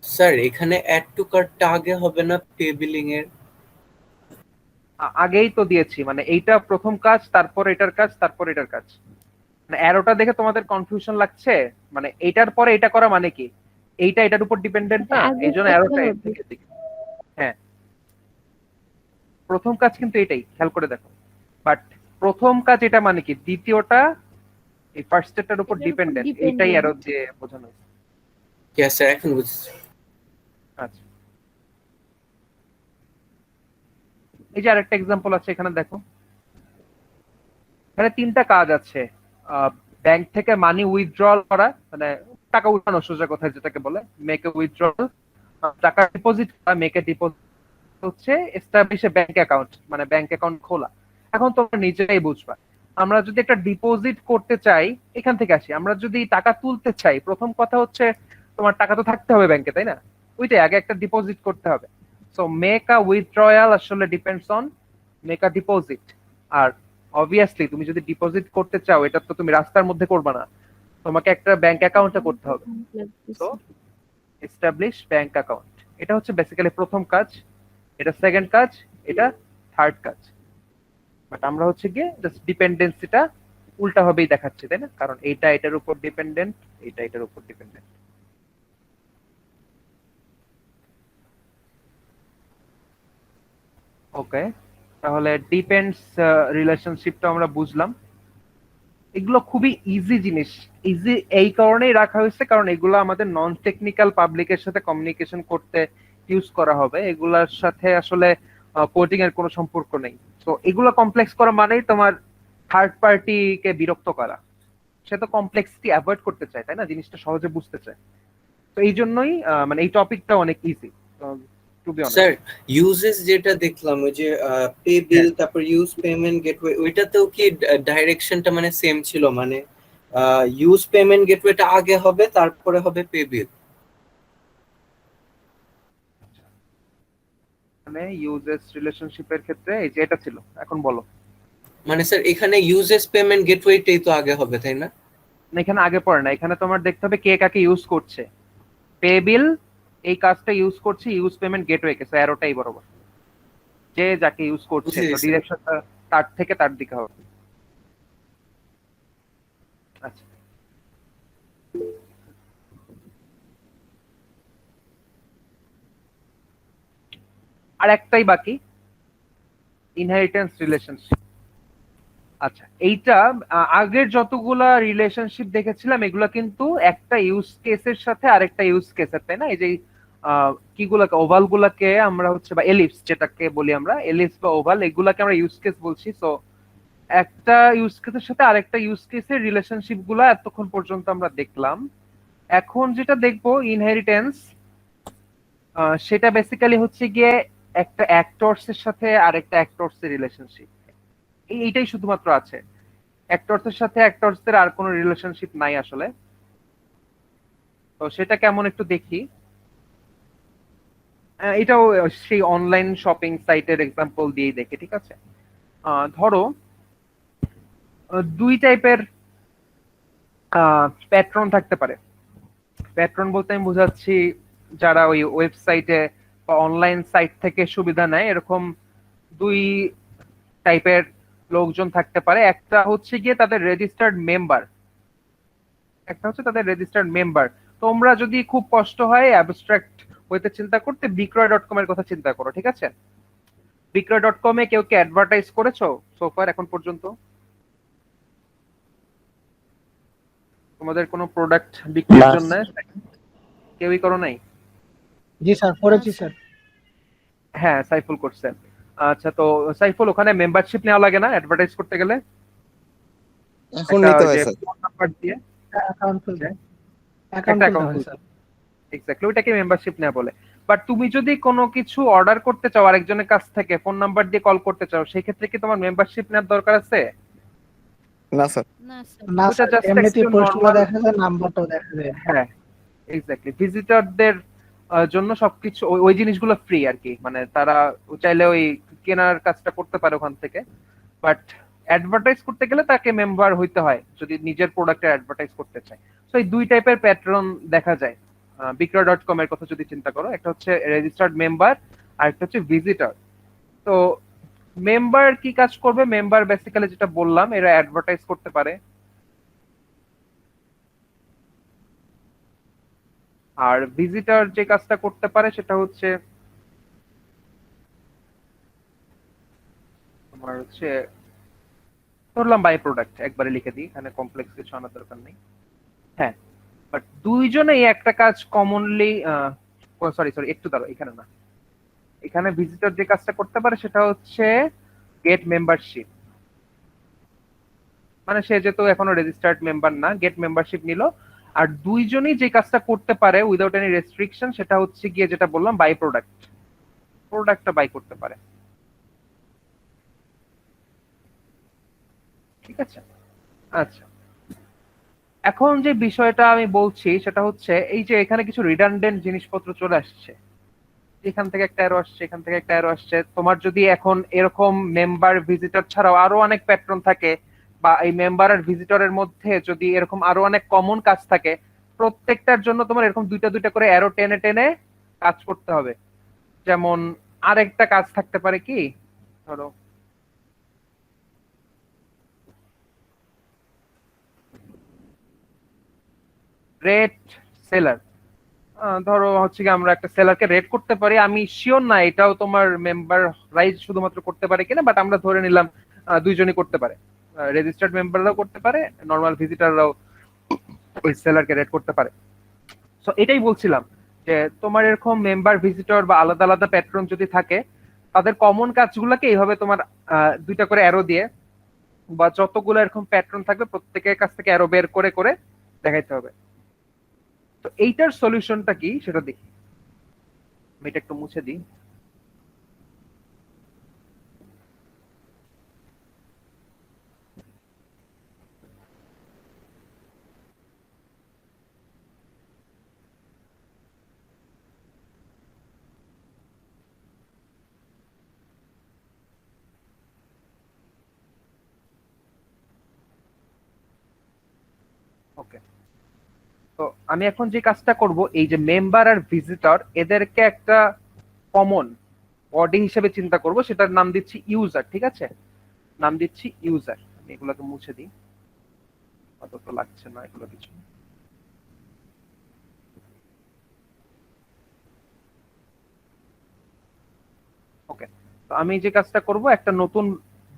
Speaker 3: স্যার এখানে অ্যাড টু কার্টটা আগে হবে না পে বিলিং এর?
Speaker 1: আগেই তো দিয়েছি, মানে এইটা প্রথম কাজ, তারপর এটার কাজ, তারপর এটার কাজ। মানে অ্যারোটা দেখে তোমাদের কনফিউশন লাগছে, মানে এইটার পরে এটা করা মানে কি? এইটা এটার উপর ডিপেন্ডেন্ট না,
Speaker 5: আগে
Speaker 1: এই জন্য
Speaker 5: করতে
Speaker 1: অ্যারোটা
Speaker 5: হবে।
Speaker 1: থেকে দিকে। হ্যাঁ, প্রথম কাজ কিন্তু এটাই, খেয়াল করে দেখো। বাট প্রথম কাজ এটা মানে কি, দ্বিতীয়টা এই ফার্স্টেরটার উপর
Speaker 5: এটার উপর
Speaker 1: ডিপেন্ডেন্ট, এইটাই
Speaker 5: dependent।
Speaker 1: অ্যারো দিয়ে বোঝানো হয়েছে।
Speaker 3: ইয়েস স্যার, এখন বুঝছি।
Speaker 1: আচ্ছা, এই যে আরেকটা এক্সাম্পল আছে এখানে দেখো। এখানে তিনটা কাজ আছে। ব্যাংক থেকে মানি উইথড্রল করা, মানে টাকা উঠানো সোজা কথায় যেটাকে বলে মেক এ উইথড্রল। টাকা ডিপোজিট করা, মেক এ ডিপোজিট হচ্ছে এস্টাবলিশ এ ব্যাংক অ্যাকাউন্ট, মানে ব্যাংক অ্যাকাউন্ট খোলা। এখন তোমরা নিজেরাই বুঝবা, আমরা যদি একটা ডিপোজিট করতে চাই, এখান থেকে আসি, আমরা যদি টাকা তুলতে চাই, প্রথম কথা হচ্ছে তোমার টাকা তো থাকতে হবে ব্যাংকে, তাই না? ওইটাই, আগে একটা ডিপোজিট করতে হবে। সো মেক আ উইথড্রয়াল আসলে depends on make a deposit. আর অবভিয়াসলি তুমি যদি ডিপোজিট করতে চাও, এটা তো তুমি রাস্তার মধ্যে করবা না, তোমাকে একটা ব্যাংক অ্যাকাউন্টে করতে হবে। তো এস্টাবলিশ ব্যাংক অ্যাকাউন্ট, এটা হচ্ছে বেসিক্যালি প্রথম কাজ, এটা সেকেন্ড কাজ, এটা থার্ড কাজ। বাট আমরা হচ্ছে গিয়ে জাস্ট ডিপেন্ডেন্সিটা উল্টা ভাবেই দেখাচ্ছি, তাই না? কারণ এইটা এটার উপর ডিপেন্ডেন্ট, এইটা এটার উপর ডিপেন্ডেন্ট। ওকে, তাহলে ডিপেন্ডস রিলেশনশিপটা আমরা বুঝলাম। এগুলো খুবই ইজি জিনিস। ইজি এই কারণেই রাখা হয়েছে কারণ এগুলো আমাদের নন টেকনিক্যাল পাবলিকের সাথে কমিউনিকেশন করতে ইউজ করা হবে, এগুলার সাথে আসলে কোডিং এর কোনো সম্পর্ক নেই। তো এগুলো কমপ্লেক্স করা মানেই তোমার থার্ড পার্টিকে বিরক্ত করা। সে তো কমপ্লেক্সিটি অ্যাভয়েড করতে চায়, তাই না? জিনিসটা সহজে বুঝতে চায়। তো এই জন্যই মানে এই টপিকটা অনেক easy, to be honest.
Speaker 3: Sir uses যেটা দেখলাম, ওই যে পে বিল, তারপর ইউজ পেমেন্ট গেটওয়ে, ওইটাতেও কি ডাইরেকশনটা মানে সেম ছিল? মানে ইউজ পেমেন্ট গেটওয়েটা আগে হবে, তারপরে হবে পে বিল?
Speaker 1: মানে ইউজেস রিলেশনশিপের ক্ষেত্রে এই যে এটা ছিল, এখন বলো।
Speaker 3: মানে স্যার এখানে ইউজেস পেমেন্ট গেটওয়েটাই তো আগে হবে, তাই না?
Speaker 1: না, এখানে আগে পড়ে না, এখানে তোমার দেখতে হবে কে কাকে ইউজ করছে। পে বিল এই কাজটা ইউজ করছে ইউজ পেমেন্ট গেটওয়ে কে, অ্যারোটাই বরাবর যে যাকে ইউজ করছে,
Speaker 3: বুঝে
Speaker 1: তো
Speaker 3: গেছি।
Speaker 1: ডিরেকশনটা তার থেকে তার দিকে হবে। আচ্ছা, আর একটাই বাকি, ইনহেরিটেন্স রিলেশনশিপ। আচ্ছা, এইটা আগের যতগুলা রিলেশনশিপ দেখেছিলাম এগুলা কিন্তু একটা ইউজ কেসের সাথে আরেকটা ইউজ কেসের, তাই না? এই যে কিগুলাকে, ওভাল গুলাকে আমরা হচ্ছে, বা এলিপস যেটাকে বলি আমরা, এলিপস বা ওভাল, এগুলাকে আমরা ইউজ কেস বলছি। তো একটা ইউজ কেসের সাথে আরেকটা ইউজ কেসের রিলেশনশিপ গুলা এতক্ষণ পর্যন্ত আমরা দেখলাম। এখন যেটা দেখবো ইনহেরিটেন্স, সেটা বেসিক্যালি হচ্ছে গিয়ে একটা অ্যাক্টরস এর সাথে আরেকটা অ্যাক্টরস এর রিলেশনশিপ। এইটাই শুধুমাত্র আছে, অ্যাক্টরস এর সাথে অ্যাক্টরস এর আর কোনো রিলেশনশিপ নাই আসলে। তো সেটা কেমন একটু দেখি। এটাও সেই অনলাইন শপিং সাইটের এক্সাম্পল দিয়েই দেখি, ঠিক আছে? ধরো দুই টাইপের প্যাট্রন থাকতে পারে। প্যাট্রন বলতে আমি বোঝাচ্ছি যারা ওই ওয়েবসাইটে বা অনলাইন সাইট থেকে সুবিধা নেয়, এরকম দুই টাইপের লোকজন থাকতে পারে। একটা হচ্ছে গিয়ে তাদের রেজিস্টার্ড মেম্বার, একটা হচ্ছে তাদের রেজিস্টার্ড মেম্বার। তোমরা যদি খুব কষ্ট হয় অ্যাবস্ট্রাক্ট হইতে চিন্তা করতে, বিক্রয়.কম এর কথা চিন্তা করো, ঠিক আছে? বিক্রয়.কম এ কেউ কি অ্যাডভার্টাইজ করেছো সোফার এখন পর্যন্ত? তোমাদের কোনো প্রোডাক্ট বিক্রির জন্য কেউই করো নাই?
Speaker 6: জি স্যার করেছি স্যার।
Speaker 1: হ্যাঁ সাইফুল করছে। আচ্ছা, তো সাইফুল ওখানে মেম্বারশিপ নেওয়া লাগে না অ্যাডভার্টাইজ করতে গেলে?
Speaker 7: এখন
Speaker 1: একটা
Speaker 7: নিতে
Speaker 1: ওই
Speaker 7: হয়
Speaker 1: যে
Speaker 7: স্যার।
Speaker 1: ফোন নাম্বার দিয়ে
Speaker 6: অ্যাকাউন্ট খুলতে
Speaker 1: যে
Speaker 6: অ্যাকাউন্ট
Speaker 1: একটা
Speaker 6: খুলতে
Speaker 1: অ্যাকাউন্ট
Speaker 6: হয়
Speaker 1: খুলতে,
Speaker 6: স্যার।
Speaker 1: এক্স্যাক্টলি ওইটাকে মেম্বারশিপ নেওয়া বলে। বাট তুমি যদি কোনো কিছু অর্ডার করতে চাও আরেকজনের কাছ থেকে, ফোন নাম্বার দিয়ে কল করতে চাও, সেই ক্ষেত্রে কি তোমার মেম্বারশিপ নেওয়ার দরকার আছে?
Speaker 7: না স্যার।
Speaker 5: না স্যার।
Speaker 6: না
Speaker 1: ওটা
Speaker 6: স্যার,
Speaker 1: জাস্ট
Speaker 6: এমনিতেই
Speaker 1: একজন
Speaker 6: পোস্টগুলো
Speaker 1: নর্মাল,
Speaker 6: দেখা যায়, নাম্বারটাও দেখা যায়।
Speaker 1: হ্যাঁ এক্স্যাক্টলি ভিজিটরদের জন্য সবকিছু ওই ওই জিনিসগুলো ফ্রি আর কি, মানে তারা চাইলে ওই কেনার কাজটা করতে পারে ওখান থেকে। বাট অ্যাডভার্টাইজ করতে গেলে তাকে মেম্বার হইতে হয় যদি নিজের প্রোডাক্টের অ্যাডভার্টাইজ করতে চায়। তো এই দুই টাইপের প্যাটার্ন দেখা যায় বিক্রয়.com এর কথা যদি চিন্তা করো, একটা হচ্ছে রেজিস্টার্ড মেম্বার আর একটা হচ্ছে ভিজিটর। তো মেম্বার কি কাজ করবে? মেম্বার বেসিক্যালি যেটা বললাম, এরা অ্যাডভার্টাইজ করতে পারে। আর ভিজিটর যে কাজটা করতে পারে সেটা হচ্ছে তোমার হচ্ছে, ধরলাম বাই প্রোডাক্ট, একবারে লিখে দিই, এখানে কমপ্লেক্স কিছু আনার দরকার নেই। হ্যাঁ, বাট দুইজনেই একটা কাজ কমনলি, সরি সরি একটু দাঁড়ো, এখানে না, এখানে ভিজিটর যে কাজটা করতে পারে সেটা হচ্ছে গেট মেম্বারশিপ। মানে সে যেহেতু এখনো রেজিস্টার্ড মেম্বার না, গেট মেম্বারশিপ নিল। আর দুইজনই যে কাজটা করতে পারে উইদাউট এনি রেস্ট্রিকশন সেটা হচ্ছে গিয়ে যেটা বললাম বাই প্রোডাক্ট, প্রোডাক্টটা বাই করতে পারে। ঠিক আছে, আচ্ছা। এখন যে বিষয়টা আমি বলছি সেটা হচ্ছে এই যে এখানে কিছু রিডান্ডেন্ট জিনিসপত্র চলে আসছে, এখান থেকে একটা অ্যারো আসছে, এখান থেকে একটা অ্যারো আসছে। তোমার যদি এখন এরকম মেম্বার ভিজিটর ছাড়াও আরো অনেক প্যাট্রন থাকে, বা এই মেম্বার আর ভিজিটরের মধ্যে যদি এরকম আরো অনেক কমন কাজ থাকে, প্রত্যেকটার জন্য তোমার এরকম দুইটা দুইটা করে অ্যারো টেনে টেনে কাজ করতে হবে। যেমন আরেকটা কাজ থাকতে পারে কি, ধরো রেট সেলার, ধরো হচ্ছে কি আমরা একটা সেলারকে রেট করতে পারি, আমি শিওর না এটাও তোমার মেম্বার রাইজ শুধুমাত্র করতে পারে কিনা, বাট আমরা ধরে নিলাম দুইজনই করতে পারে, রেজিস্টার্ড মেম্বাররাও করতে পারে, নর্মাল ভিজিটাররাও ওই সেলারকে রেট করতে পারে। সো এটাই বলছিলাম যে তোমার এরকম মেম্বার ভিজিটর বা আলাদা আলাদা প্যাট্রন যদি থাকে, তাদের কমন কাজগুলোকে এইভাবে তোমার দুইটা করে অ্যারো দিয়ে, বা যতগুলো এরকম প্যাট্রন থাকবে প্রত্যেকের কাছ থেকে অ্যারো বের করে করে দেখাইতে হবে। তো এইটার সলিউশনটা কি সেটা দেখি, আমি এটা একটু মুছে দিই। ওকে, তো আমি এখন যে কাজটা করব, এই যে মেম্বার আর ভিজিটর এদেরকে একটা কমন বডি হিসেবে চিন্তা করব, সেটার নাম দিচ্ছি ইউজার। ঠিক আছে, নাম দিচ্ছি ইউজার। আমি এগুলোকে মুছে দিই, অত লাগছে না এগুলো কিছু। ওকে, তো আমি যে কাজটা করব, একটা নতুন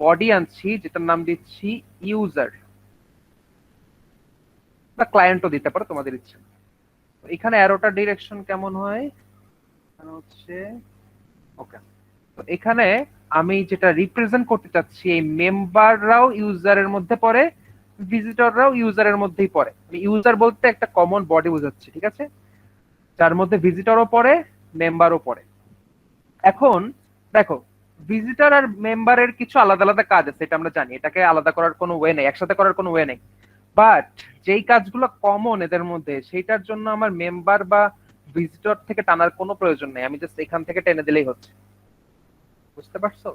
Speaker 1: বডি আনছি যেটার নাম দিচ্ছি ইউজার, বা ক্লায়েন্টও দিতে পারো তোমাদের ইচ্ছে। তো এখানে অ্যারোটার ডিরেকশন কেমন হয়, এখানে হচ্ছে ওকে। তো এখানে আমি যেটা রিপ্রেজেন্ট করতে চাচ্ছি, এই মেম্বাররাও ইউজারের মধ্যে পড়ে, ভিজিটররাও ইউজারের মধ্যেই পড়ে। আমি ইউজার বলতে একটা কমন বডি বোঝাচ্ছি, ঠিক আছে, যার মধ্যে ভিজিটরও পড়ে, মেম্বারও পড়ে। এখন দেখো, ভিজিটর আর মেম্বারের কিছু আলাদা আলাদা কাজ আছে, এটা আমরা জানি, এটাকে আলাদা করার কোনো ওয়ে নেই, একসাথে করার কোনো ওয়ে নেই। বাট যেই কাজগুলো কমন এদের মধ্যে, সেইটার জন্য আমার মেম্বার বা ভিজিটর থেকে টানার কোনো প্রয়োজন নেই, আমি জাস্ট এখান থেকে টেনে দিলেই হচ্ছে। বুঝতে পারছো?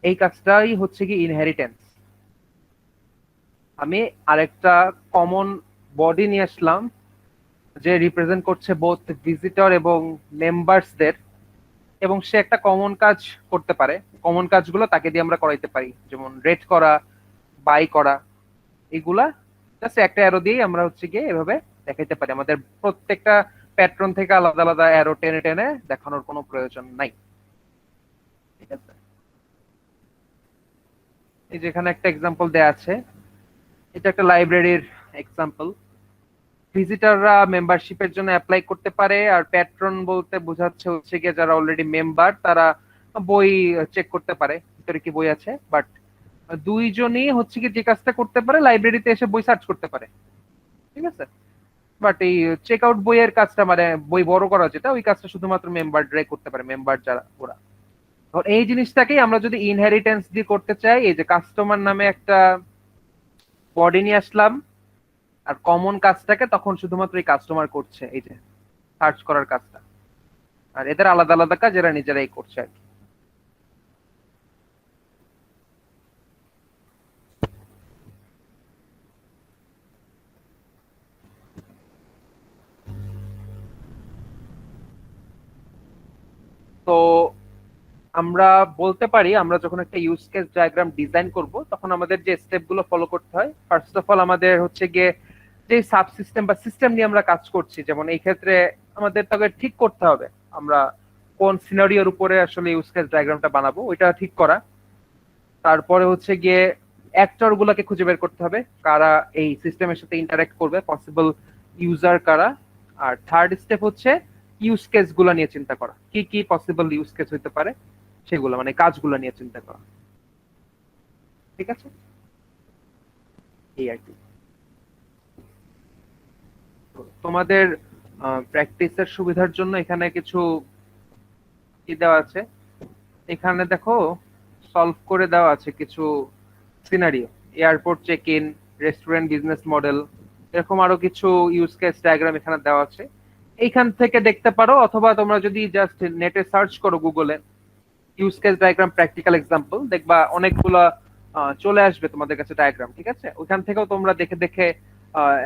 Speaker 1: এই কাজটাই হচ্ছে কি ইনহেরিটেন্স। আমি আরেকটা কমন বডি নিয়ে আসলাম যে রিপ্রেজেন্ট করছে বোথ ভিজিটর এবং মেম্বার্সদের, এবং সে একটা কমন কাজ করতে পারে। কমন কাজগুলো তাকে দিয়ে আমরা করাইতে পারি, যেমন রেট করা, বাই করা, এগুলা জাস্ট একটা অ্যারো দিয়েই আমরা হচ্ছে গিয়ে এভাবে দেখাইতে পারি। আমাদের প্রত্যেকটা প্যাট্রন থেকে আলাদা আলাদা অ্যারো টেনে টেনে দেখানোর কোনো প্রয়োজন নাই। ঠিক আছে, এই যে এখানে একটা এক্সাম্পল দেয়া আছে, এটা একটা লাইব্রেরির এক্সাম্পল। ভিজিটররা মেম্বারশিপের জন্য অ্যাপ্লাই করতে পারে, আর প্যাট্রন বলতে বোঝাচ্ছে হচ্ছে গিয়ে যারা অলরেডি মেম্বার তারা বই চেক করতে পারে ভিতরে কি বই আছে। বাট দুইজনই হচ্ছে কি যে কাজটা করতে পারে লাইব্রেরিতে এসে বই সার্চ করতে পারে, ঠিক আছে। বাট এই চেক আউট বইয়ের কাজটা মানে বই বড় করা যেটা ওই কাজটা শুধুমাত্র মেম্বাররাই করতে পারে, মেম্বার যারা ওরা। এই জিনিসটাকেই আমরা যদি ইনহেরিটেন্স দিয়ে করতে চাই, এই যে কাস্টমার নামে একটা বডি নিয়ে আসলাম আর কমন কাজটাকে তখন শুধুমাত্র এই কাস্টমার করছে, এই যে সার্চ করার কাজটা, আর এদের আলাদা আলাদা কাজ এরা নিজেরাই করছে আর কি। তো আমরা বলতে পারি আমরা যখন একটা ইউজ কেস ডায়াগ্রাম ডিজাইন করব তখন আমাদের যে স্টেপগুলো ফলো করতে হয়, ফার্স্ট অফ অল আমাদের হচ্ছে গিয়ে যে সাবসিস্টেম বা সিস্টেম নিয়ে আমরা কাজ করছি, যেমন এই ক্ষেত্রে আমাদের তাকে ঠিক করতে হবে আমরা কোন সিনারিওর উপরে আসলে ইউজ কেস ডায়াগ্রামটা বানাবো ওইটা ঠিক করা। তারপরে হচ্ছে গিয়ে অ্যাক্টর গুলাকে খুঁজে বের করতে হবে কারা এই সিস্টেমের সাথে ইন্টারঅ্যাক্ট করবে, পসিবল ইউজার কারা। আর থার্ড স্টেপ হচ্ছে ইউজ কেস গুলা নিয়ে চিন্তা করা, কি কি পসিবল ইউজ কেস হইতে পারে সেগুলো, মানে কাজগুলো নিয়ে চিন্তা করা, ঠিক আছে। এই আর কি তোমাদের প্র্যাকটিসের সুবিধার জন্য এখানে কিছু কি দেওয়া আছে, এখানে দেখো সলভ করে দেওয়া আছে কিছু scenario, airport check in, restaurant business model, এরকম আরো কিছু ইউজ কেস ডায়াগ্রাম এখানে দেওয়া আছে। এইখান থেকে দেখতে পারো, অথবা তোমরা যদি জাস্ট নেটে সার্চ করো গুগলে use case diagram practical example, দেখবা অনেকগুলা চলে আসবে তোমাদের কাছে ডায়াগ্রাম, ঠিক আছে। ওইখান থেকেও তোমরা দেখে দেখে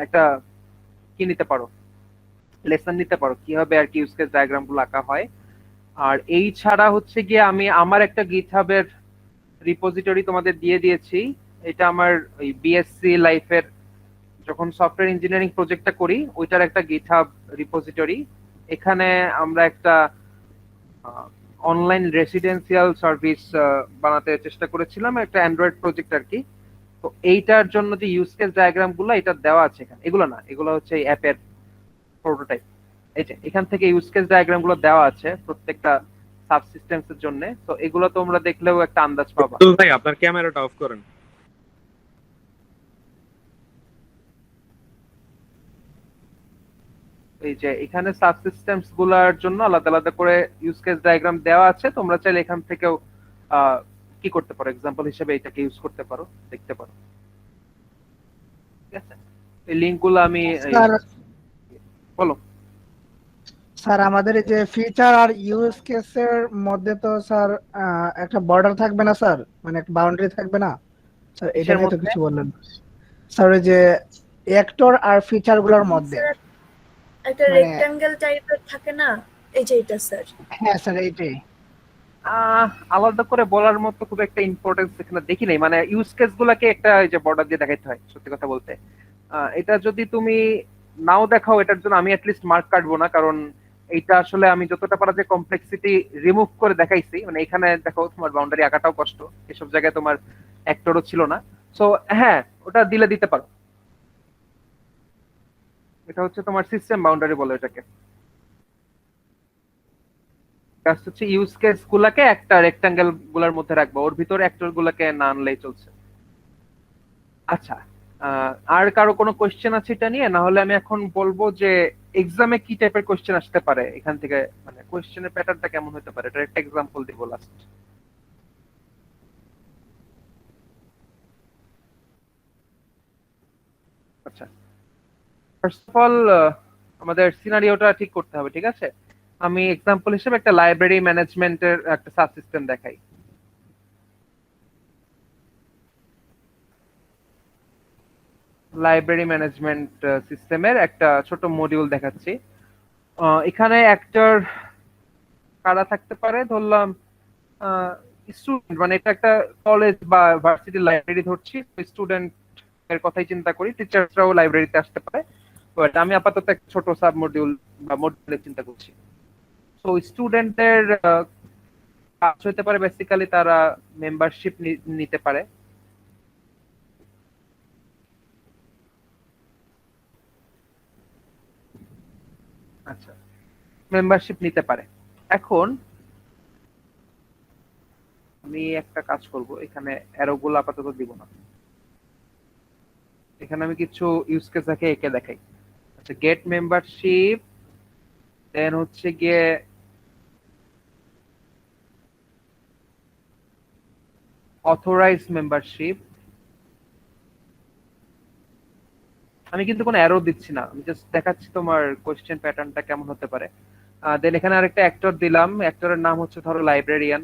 Speaker 1: একটা কি নিতে পারো, লেসন নিতে পারো কিভাবে আর কি ইউজ কেস ডায়াগ্রাম গুলো আঁকা হয়। আর এই ছাড়া হচ্ছে গিয়ে আমি আমার একটা গিটহাবের রিপোজিটরি তোমাদের দিয়ে দিয়েছি। এটা আমার ওই বিএসসি লাইফের যখন সফটওয়্যার ইঞ্জিনিয়ারিং প্রজেক্টটা করি ওইটার একটা গিটহাব রিপোজিটরি। এখানে আমরা একটা অনলাইন রেসিডেন্সিয়াল সার্ভিস বানাতে চেষ্টা করেছিলাম, একটা অ্যান্ড্রয়েড প্রজেক্ট আর কি। তো এইটার জন্য যে ইউজ কেস ডায়াগ্রাম গুলো এটা দেওয়া আছে এখানে, এগুলো না, এগুলো হচ্ছে এই অ্যাপের প্রোটোটাইপ। এই যে এখান থেকে ইউজ কেস ডায়াগ্রাম গুলো দেওয়া আছে প্রত্যেকটা সাবসিস্টেমস এর জন্য, তো এগুলো তোমরা দেখলেও একটা আন্দাজ পাবা।
Speaker 8: ভাই আপনার ক্যামেরাটা অফ করেন।
Speaker 1: এই যে এখানে সাবসিস্টেমস গুলার জন্য আলাদা আলাদা করে ইউজ কেস ডায়াগ্রাম দেওয়া আছে, তোমরা চাইলে এখান থেকেও কি করতে পারো, এক্সাম্পল হিসেবে এটাকে ইউজ করতে পারো, দেখতে পারো, ঠিক আছে। এই লিংক গুলো আমি
Speaker 6: স্যার
Speaker 1: বলো।
Speaker 6: স্যার আমাদের এই যে ফিচার আর ইউজ কেসের মধ্যে তো স্যার একটা বর্ডার থাকবে না স্যার, মানে একটা বাউন্ডারি থাকবে না স্যার, এটা নিয়ে তো কিছু বললেন না স্যার। ওই যে অ্যাক্টর আর ফিচার গুলোর মধ্যে
Speaker 4: একটা
Speaker 6: মানে-
Speaker 4: রেক্ট্যাঙ্গেল টাইপের থাকে না, এই যে এটা স্যার।
Speaker 6: হ্যাঁ স্যার এইটাই।
Speaker 1: আলাদা করে বলার মতো খুব একটা ইম্পর্টেন্স এখানে দেখি নাই, মানে ইউজ কেস গুলাকে একটা এই যে বর্ডার দিয়ে দেখাইতে হয় সত্যি কথা বলতে। এটা যদি তুমি নাও দেখাও এটার জন্য আমি অ্যাটলিস্ট মার্ক কাটবো না, কারণ এইটা আসলে আমি যতটা পারা যে কমপ্লেক্সিটি রিমুভ করে দেখাইছি, মানে এখানে দেখো তোমার বাউন্ডারি আঁকাটাও কষ্ট, এসব জায়গায় তোমার অ্যাক্টরও ছিল না। সো হ্যাঁ ওটা দিলে দিতে পারো, এটা হচ্ছে তোমার সিস্টেম বাউন্ডারি বলে এটাকে। কাজ হচ্ছে ইউজ কেস গুলাকে একটা রেক্টাঙ্গেল গুলার মধ্যে রাখবো, ওর ভিতরে অ্যাক্টর গুলাকে না আনলেই চলছে। আচ্ছা, আর কারো কোনো কোয়েশ্চেন আছে এটা নিয়ে? না হলে আমি এখন বলবো যে এক্সামে কি টাইপের কোয়েশ্চেন আসতে পারে এখান থেকে, মানে কোয়েশ্চেনের প্যাটার্নটা কেমন হতে পারে, এটা একটা এক্সাম্পল দিব লাস্ট। আচ্ছা, ফার্স্ট অফ অল আমাদের সিনারিওটা ঠিক করতে হবে, ঠিক আছে। আমি এক্সাম্পল হিসেবে একটা লাইব্রেরি ম্যানেজমেন্টের একটা সাবসিস্টেম দেখাই। লাইব্রেরি ম্যানেজমেন্ট সিস্টেমের একটা ছোট মডিউল দেখাচ্ছি। এখানে অ্যাক্টর কারা থাকতে পারে, ধরলাম স্টুডেন্ট, মানে এটা একটা কলেজ বা ভার্সিটি লাইব্রেরি ধরছি, স্টুডেন্ট এর কথাই চিন্তা করি, টিচাররাও লাইব্রেরিতে আসতে পারে, বাট আমি আপাতত একটা ছোট সাব মডিউল বা মডিউলের চিন্তা করছি। সো স্টুডেন্টের কাজ হতে পারে বেসিক্যালি তারা মেম্বারশিপ নিতে পারে, আচ্ছা, মেম্বারশিপ নিতে পারে। এখন আমি একটা কাজ করব, এখানে অ্যারোগুলো আপাতত দিব না, এখানে আমি কিছু ইউজ কেস একে দেখাই। আচ্ছা, গেট মেম্বারশিপ, দেন হচ্ছে গিয়ে অথরাইজ মেম্বারশিপ। আমি কিন্তু কোনো অ্যারো দিচ্ছি না, আমি জাস্ট দেখাচ্ছি তোমার কোশ্চেন প্যাটার্নটা কেমন হতে পারে। দেন এখানে আরেকটা অ্যাক্টর দিলাম, অ্যাক্টরের নাম হচ্ছে ধরো লাইব্রেরিয়ান।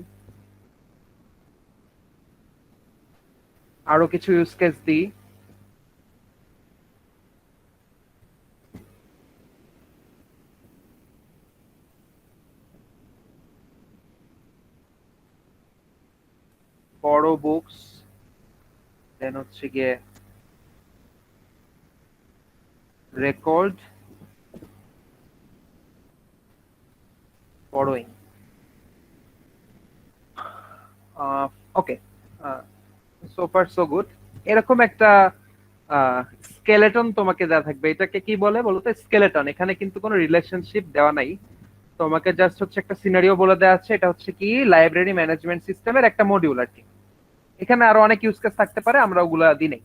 Speaker 1: আরো কিছু ইউজ কেস দিই। বড় বুকস, দেন হচ্ছে গিয়ে রেকর্ড borrowing. ওকে, সো ফার সো গুড। এরকম একটা স্কেলেটন তোমাকে দেওয়া থাকবে। এটাকে কি বলে বলতো? স্কেলেটন। এখানে কিন্তু কোনো রিলেশনশিপ দেওয়া নাই, তোমাকে জাস্ট হচ্ছে একটা সিনারিও বলে দেওয়া আছে। এটা হচ্ছে কি লাইব্রেরি ম্যানেজমেন্ট সিস্টেমের একটা মডিউল আর কি। এখানে আরো অনেক ইউজ কেস থাকতে পারে, আমরা ওগুলা দিই নাই।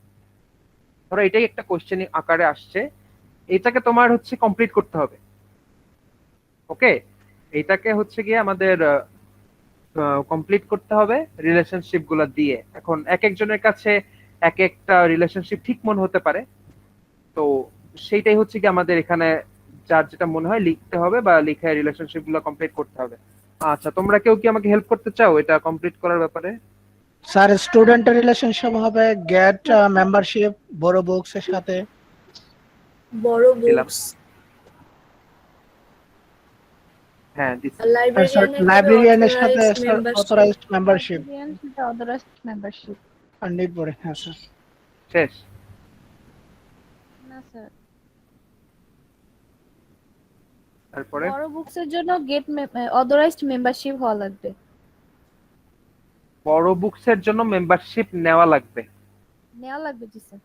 Speaker 1: ধরো এটাই একটা কোশ্চেন আকারে আসছে, এটাকে তোমার হচ্ছে কমপ্লিট করতে হবে। ওকে, এইটাকে হচ্ছে গিয়ে আমাদের কমপ্লিট করতে হবে রিলেশনশিপ গুলা দিয়ে। এখন এক একজনের কাছে এক একটা রিলেশনশিপ ঠিক মনে হতে পারে, তো সেইটাই হচ্ছে কি আমাদের এখানে যার যেটা মনে হয় লিখতে হবে, বা লিখে রিলেশনশিপ গুলো কমপ্লিট করতে হবে। আচ্ছা, তোমরা কেউ কি আমাকে হেল্প করতে চাও এটা কমপ্লিট করার ব্যাপারে?
Speaker 6: স্যার স্টুডেন্টের রিলেশনশিপ হবে গেট মেম্বারশিপ বড় বুকস এর সাথে।
Speaker 4: বড়
Speaker 1: দিলাম।
Speaker 4: বুকস,
Speaker 1: হ্যাঁ দিচ্ছি।
Speaker 6: লাইব্রেরিয়ানের সাথে
Speaker 4: membership.
Speaker 6: Authorised membership
Speaker 5: authorised membership.
Speaker 6: আর নিড পড়ে। হ্যাঁ স্যার।
Speaker 1: শেষ?
Speaker 5: না স্যার,
Speaker 1: তারপরে
Speaker 5: বড় বুকসের জন্য গেট অথরাইজড মেম্বারশিপ হওয়া লাগবে।
Speaker 1: বড় বুকসের জন্য মেম্বারশিপ নেওয়া লাগবে,
Speaker 5: নেওয়া লাগবে জি স্যার।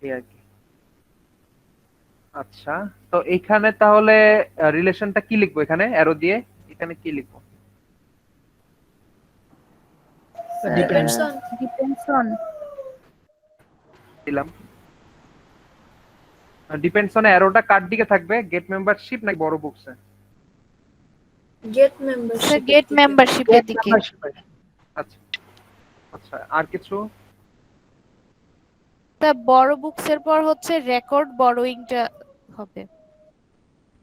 Speaker 1: এই আর কি। আচ্ছা, তো এখানে তাহলে রিলেশনটা কি লিখবো? এখানে অ্যারো দিয়ে এখানে কি লিখবো?
Speaker 4: Depends on.
Speaker 5: Depends on.
Speaker 1: দিলাম। ডিপেন্ডস অন অ্যারোটা কার দিকে থাকবে, গেট মেম্বারশিপ নাকি বড় বুকসে?
Speaker 4: Gate
Speaker 5: sir
Speaker 4: membership.
Speaker 5: গেট মেম্বারশিপের
Speaker 6: গেট
Speaker 5: দিকে।
Speaker 6: মেম্বারশিপ।
Speaker 1: আচ্ছা আচ্ছা, আর কিছু?
Speaker 5: তা বড় বুকসের পর হচ্ছে রেকর্ড বড়োইংটা হবে।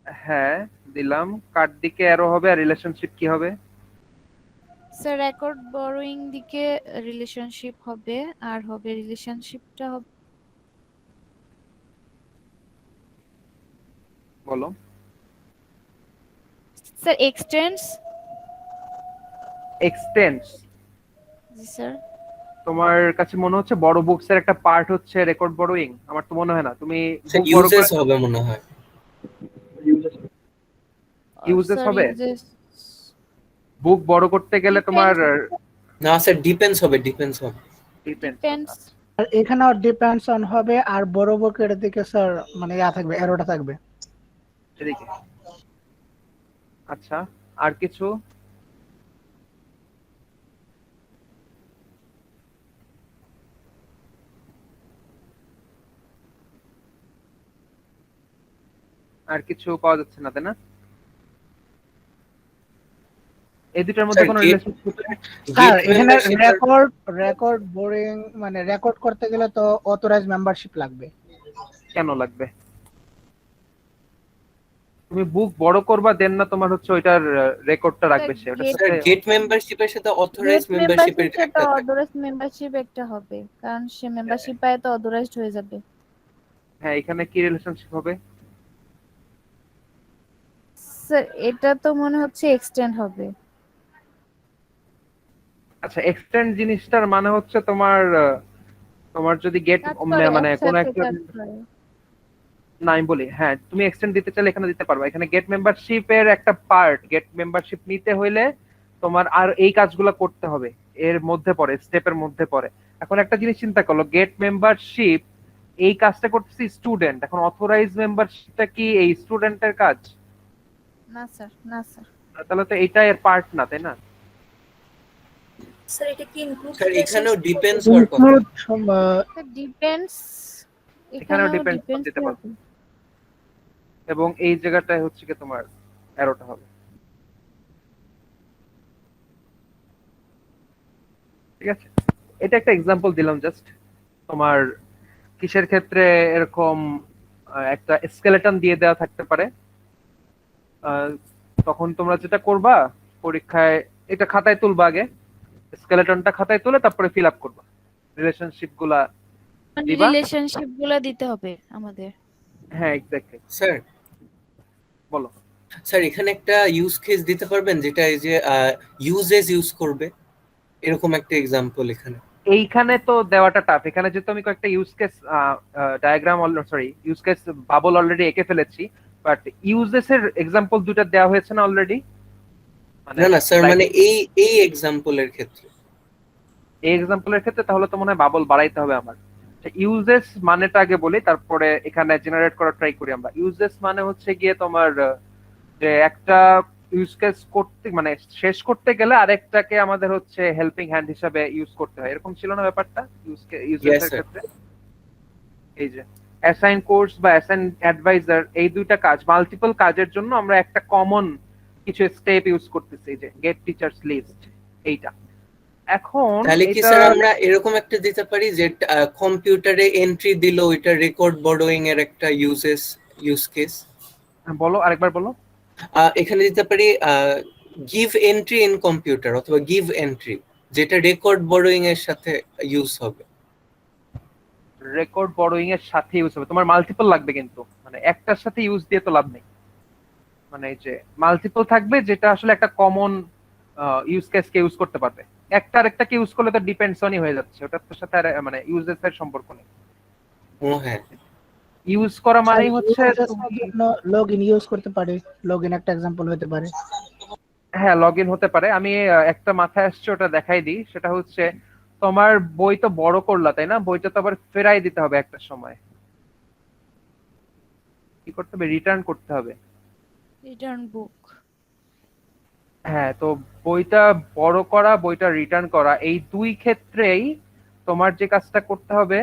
Speaker 1: হ্যাঁ দিলাম। কার দিকে অ্যারো হবে আর রিলেশনশিপ কি হবে?
Speaker 5: স্যার রেকর্ড বড়োইং দিকে রিলেশনশিপ হবে, আর হবে রিলেশনশিপটা হবে
Speaker 1: বলো।
Speaker 5: Sir extends.
Speaker 1: এক্সটেন্স।
Speaker 5: জি স্যার।
Speaker 1: তোমার কাছে মনে হচ্ছে বড় বুকসের একটা পার্ট হচ্ছে রেকর্ড বড়োইং? আমার তো মনে হয় না। তুমি
Speaker 3: স্যার
Speaker 1: book বড়
Speaker 3: ইউজেস
Speaker 1: করে-
Speaker 3: হবে মনে হয়।
Speaker 1: Uses
Speaker 5: স্যার
Speaker 1: হবে?
Speaker 5: uses
Speaker 1: বুক বড় করতে গেলে তোমার
Speaker 3: না স্যার ডিপেন্ডস হবে, ডিপেন্ডস হবে।
Speaker 5: ডিপেন্ডস।
Speaker 6: আর এখানেও ডিপেন্ডস অন হবে, আর বড় বুকের দিকে স্যার মানে ইয়া থাকবে, এরোটা থাকবে।
Speaker 1: এদিকে। আচ্ছা, আর কিছু? আর কিছু পাওয়া যাচ্ছে না, তাই না? এই দুটার মধ্যে
Speaker 3: স্যার,
Speaker 1: কোনো
Speaker 3: gate-
Speaker 1: রিলেশনশিপ?
Speaker 6: স্যার
Speaker 3: Gate
Speaker 6: এখানে
Speaker 3: membership এর-
Speaker 6: রেকর্ড বোরিং মানে রেকর্ড করতে গেলে তো অথরাইজ মেম্বারশিপ লাগবে।
Speaker 1: কেন লাগবে? তুমি বুক বড় করবা, দেন না তোমার হচ্ছে ওইটার রেকর্ডটা রাখবে সে? ওটা
Speaker 3: স্যার গেট মেম্বারশিপের সাথে অথরাইজ
Speaker 5: গেট
Speaker 3: মেম্বারশিপের
Speaker 5: মেম্বারশিপের
Speaker 3: একটা
Speaker 5: সাথে
Speaker 3: থাকে।
Speaker 5: অথরাইজড মেম্বারশিপ একটা হবে, কারণ সে মেম্বারশিপ পায় তো অথরাইজড হয়ে যাবে।
Speaker 1: হ্যাঁ, এখানে কি রিলেশনশিপ হবে?
Speaker 5: স্যার এটা তো মনে হচ্ছে এক্সটেন্ড হবে।
Speaker 1: আচ্ছা, এক্সটেন্ড জিনিসটার মানে হচ্ছে তোমার তোমার যদি গেট
Speaker 5: কাজ করে,
Speaker 1: মানে কোন
Speaker 5: একসাথে
Speaker 1: একটা
Speaker 5: কাজ করে।
Speaker 1: না আমি বলি, হ্যাঁ তুমি এক্সটেন্ড দিতে চাইলে এখানে দিতে পারবা। এখানে গেট মেম্বারশিপের একটা পার্ট, গেট মেম্বারশিপ নিতে হইলে তোমার আর এই কাজগুলো করতে হবে, এর মধ্যে পড়ে, স্টেপের মধ্যে পড়ে। এখন একটা জিনিস চিন্তা করলো, গেট মেম্বারশিপ এই কাজটা করতেছে স্টুডেন্ট, এখন অথরাইজ মেম্বারশিপটা কি এই স্টুডেন্টের কাজ?
Speaker 5: না স্যার, না স্যার।
Speaker 1: তাহলে তো এটা এর পার্ট না, তাই না?
Speaker 4: স্যার এটা কি ইনক্লুড
Speaker 3: স্যার এখানেও ডিপেন্ডস হওয়ার কথা।
Speaker 6: ইনক্লুড
Speaker 5: ডিপেন্ডস,
Speaker 1: এখানেও
Speaker 5: এখানেও
Speaker 1: ডিপেন্ডস
Speaker 5: ডিপেন্ডস
Speaker 1: দিতে পারবে, এবং এই জায়গাটায় হচ্ছে কি তোমার অ্যারোটা হবে। ঠিক আছে, এটা একটা এক্সাম্পল দিলাম জাস্ট। তোমার কিসের ক্ষেত্রে এরকম একটা স্কেলেটন দিয়ে দেওয়া থাকতে পারে, তখন তোমরা যেটা করবা পরীক্ষায় এটা খাতায় তুলবা, আগে স্কেলেটনটা খাতায় তুলে তারপরে ফিল আপ করবা, রিলেশনশিপ গুলা দিবা।
Speaker 5: রিলেশনশিপ গুলো দিতে হবে আমাদের।
Speaker 1: হ্যাঁ এক্স্যাক্টলি।
Speaker 3: স্যার
Speaker 1: বলো।
Speaker 3: স্যার এখানে একটা ইউজ কেস দিতে পারবেন যেটা এই যে ইউজেস ইউজ করবে, এরকম একটা এক্সাম্পল এখানে।
Speaker 1: এইখানে তো দেওয়াটা টাফ, এখানে যেহেতু আমি কয়েকটা use case diagram use case bubble already এঁকে ফেলেছি, বাট ইউজেস এর এক্সাম্পল দুটো দেওয়া হয়েছে না অলরেডি?
Speaker 3: না না স্যার, মানে এই এক্সাম্পলের ক্ষেত্রে,
Speaker 1: এই এক্সাম্পলের ক্ষেত্রে তাহলে তো মনে হয় বাবল বাড়াইতে হবে আমার। ইউজেস মানেটা আগে বলি, তারপরে এখানে জেনারেট করা ট্রাই করি আমরা। ইউজেস মানে হচ্ছে গিয়ে তোমার যে একটা ইউজ কেস করতে মানে শেষ করতে গেলে আরেকটাকে আমাদের হচ্ছে হেল্পিং হ্যান্ড হিসাবে ইউজ করতে হয়, এরকম ছিল না ব্যাপারটা ইউজেস
Speaker 3: Yes,
Speaker 1: এর
Speaker 3: sir.
Speaker 1: ক্ষেত্রে? এই যে অ্যাসাইন কোর্স বা অ্যাসাইন অ্যাডভাইজার, এই দুইটা কাজ, মাল্টিপল কাজের জন্য আমরা একটা কমন কিছু স্টেপ ইউজ করতেছি, যে গেট টিচার্স লিস্ট। এইটা এখন
Speaker 3: তাহলে কি
Speaker 1: এটা
Speaker 3: স্যার আমরা এরকম একটা দিতে পারি যে কম্পিউটারে এন্ট্রি দিল, ওইটা রেকর্ড বড়োইং এর একটা ইউজ কেস?
Speaker 1: বলো, আরেকবার বলো।
Speaker 3: এখানে দিতে পারি গিভ এন্ট্রি ইন কম্পিউটার অথবা গিভ এন্ট্রি, যেটা রেকর্ড বড়োইং এর সাথে ইউজ হবে।
Speaker 1: রেকর্ড বড়োইং এর সাথে ইউজ হবে, তোমার মাল্টিপল লাগবে কিন্তু, মানে একটার সাথে ইউজ দিয়ে তো লাভ নেই, মানে এই যে মাল্টিপল থাকবে যেটা আসলে একটা কমন ইউজ কেসকে ইউজ করতে পারবে। একটা আরেকটাকে ইউজ করলে তো ডিপেন্ডস অনই হয়ে যাচ্ছে, ওটার সাথে আর মানে ইউজেস এর সম্পর্ক নেই।
Speaker 3: ও হ্যাঁ,
Speaker 1: ইউজ করা মানেই হচ্ছে
Speaker 6: লগইন ইউজ করতে পারে, লগইন একটা एग्जांपल হতে পারে।
Speaker 1: হ্যাঁ লগ ইন হতে পারে। আমি একটা মাথায় আসছে, ওটা দেখাই দিই। সেটা হচ্ছে তোমার বই তো বড় করলা, তাই না? বইটা তো আবার ফেরাই দিতে হবে একটা সময়, কি করতে হবে? রিটার্ন করতে হবে।
Speaker 5: রিটার্ন বুক।
Speaker 1: হ্যাঁ, তো বইটা বড় করা, বইটা রিটার্ন করা, এই দুই ক্ষেত্রেই তোমার যে কাজটা করতে হবে,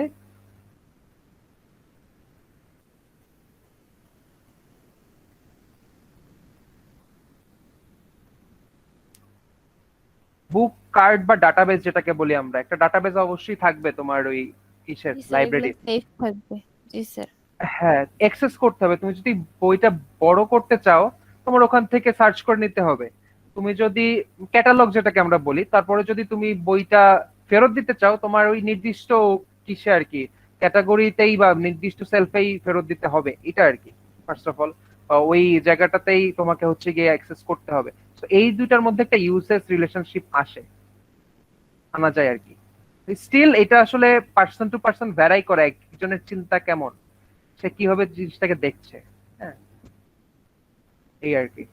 Speaker 1: বুক কার্ড বা ডাটাবেস যেটাকে বলি আমরা, একটা ডাটাবেস অবশ্যই থাকবে তোমার ওই কিসের লাইব্রেরি।
Speaker 5: সেফ থাকবে। জি স্যার।
Speaker 1: হ্যাঁ, অ্যাক্সেস করতে হবে। তুমি যদি বইটা বড় করতে চাও, তোমার ওখান থেকে সার্চ করে নিতে হবে। তুমি যদি ক্যাটালগ যেটাকে আমরা বলি, তারপরে যদি তুমি বইটা ফেরত দিতে চাও, তোমার ওই নির্দিষ্ট কিসে আর কি ক্যাটাগরিতেই বা নির্দিষ্ট সেলফেই ফেরত দিতে হবে, এটা আর কি। ফার্স্ট অফ অল ওই জায়গাটাতেই তোমাকে হচ্ছে গিয়ে অ্যাক্সেস করতে হবে। তো এই দুইটার মধ্যে একটা ইউজেস রিলেশনশিপ আনা যায় আর কি। স্টিল এটা আসলে পার্সন টু পার্সন ভ্যারাই করে, একজনের চিন্তা কেমন, সে কিভাবে জিনিসটাকে দেখছে। হ্যাঁ, এই আর কি,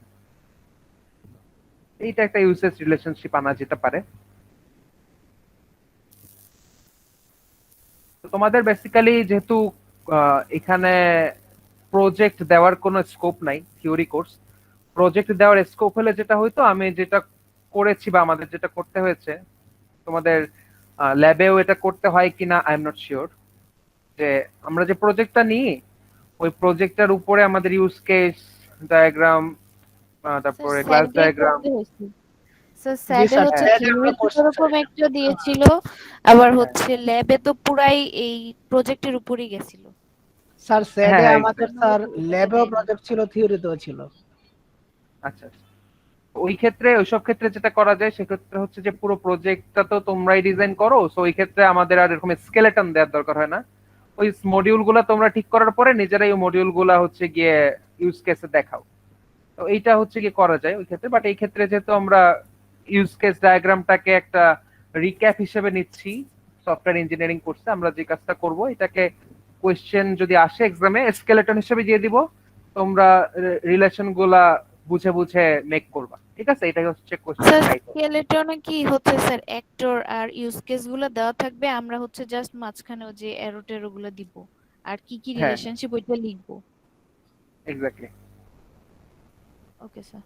Speaker 1: এইটা একটা ইউজেস রিলেশনশিপ আনা যেতে পারে। তো তোমাদের বেসিক্যালি যেহেতু এখানে প্রজেক্ট দেওয়ার কোনো স্কোপ নাই, থিওরি কোর্স, প্রজেক্ট দেওয়ার স্কোপ হলে যেটা হয়তো আমি যেটা করেছি বা আমাদের যেটা করতে হয়েছে, তোমাদের ল্যাবেও এটা করতে হয় কিনা আই এম নট শিওর, যে আমরা যে প্রজেক্টটা নিই ওই প্রজেক্টটার উপরে আমাদের ইউজ কেস ডায়াগ্রাম, তারপরে ক্লাস ডায়াগ্রাম।
Speaker 5: স্যার
Speaker 6: জি
Speaker 5: স্যাডে
Speaker 6: স্যার,
Speaker 5: হচ্ছে
Speaker 6: স্যার,
Speaker 5: থিওরিতে
Speaker 6: আমরা
Speaker 5: এরকম একটা দিয়েছিল, আবার
Speaker 1: হ্যাঁ।
Speaker 5: হচ্ছে ল্যাবে তো পুরাই এই প্রজেক্টের উপরই গেছিল।
Speaker 6: স্যার সেডে
Speaker 1: হ্যাঁ,
Speaker 6: আমাদের স্যার ল্যাবেও প্রজেক্ট ছিল, থিওরিতেও ছিল।
Speaker 1: আচ্ছা আচ্ছা। ওই ক্ষেত্রে ওইসব ক্ষেত্রে যেটা করা যায় সেক্ষেত্রে হচ্ছে যে পুরো প্রজেক্টটা তো তোমরাই ডিজাইন করো, সো ওই ক্ষেত্রে আমাদের আর এরকম স্কেলেটন দেওয়ার দরকার হয় না। ওই মডিউল গুলা তোমরা ঠিক করার পরে নিজেরাই ওই মডিউল গুলা হচ্ছে গিয়ে ইউজ কেসে দেখাও। তো এইটা হচ্ছে গিয়ে করা যায় ওই ক্ষেত্রে। বাট এই ক্ষেত্রে যেহেতু আমরা ইউজ কেস ডায়াগ্রামটাকে একটা রিক্যাপ হিসেবে নিচ্ছি সফটওয়্যার ইঞ্জিনিয়ারিং কোর্সে, আমরা যে কাজটা করব এটাকে কোয়েশ্চেন যদি আসে এক্সামে স্কেলেটন হিসেবে দিয়ে দিব, তোমরা রিলেশন গুলা বুঝে বুঝে মেক করবা। ঠিক আছে, এটাই হচ্ছে কোশ্চেন
Speaker 5: স্যার
Speaker 1: টাইটেল।
Speaker 5: স্কেলেটনে কি হচ্ছে স্যার অ্যাক্টর আর ইউজ কেস গুলো দেওয়া থাকবে, আমরা হচ্ছে জাস্ট মাঝখানে যে অ্যারো টেরো গুলো দিব, আর কি কি
Speaker 1: হ্যাঁ।
Speaker 5: রিলেশনশিপ ওইটা লিখবো।
Speaker 1: এক্স্যাক্টলি।
Speaker 5: Okay sir.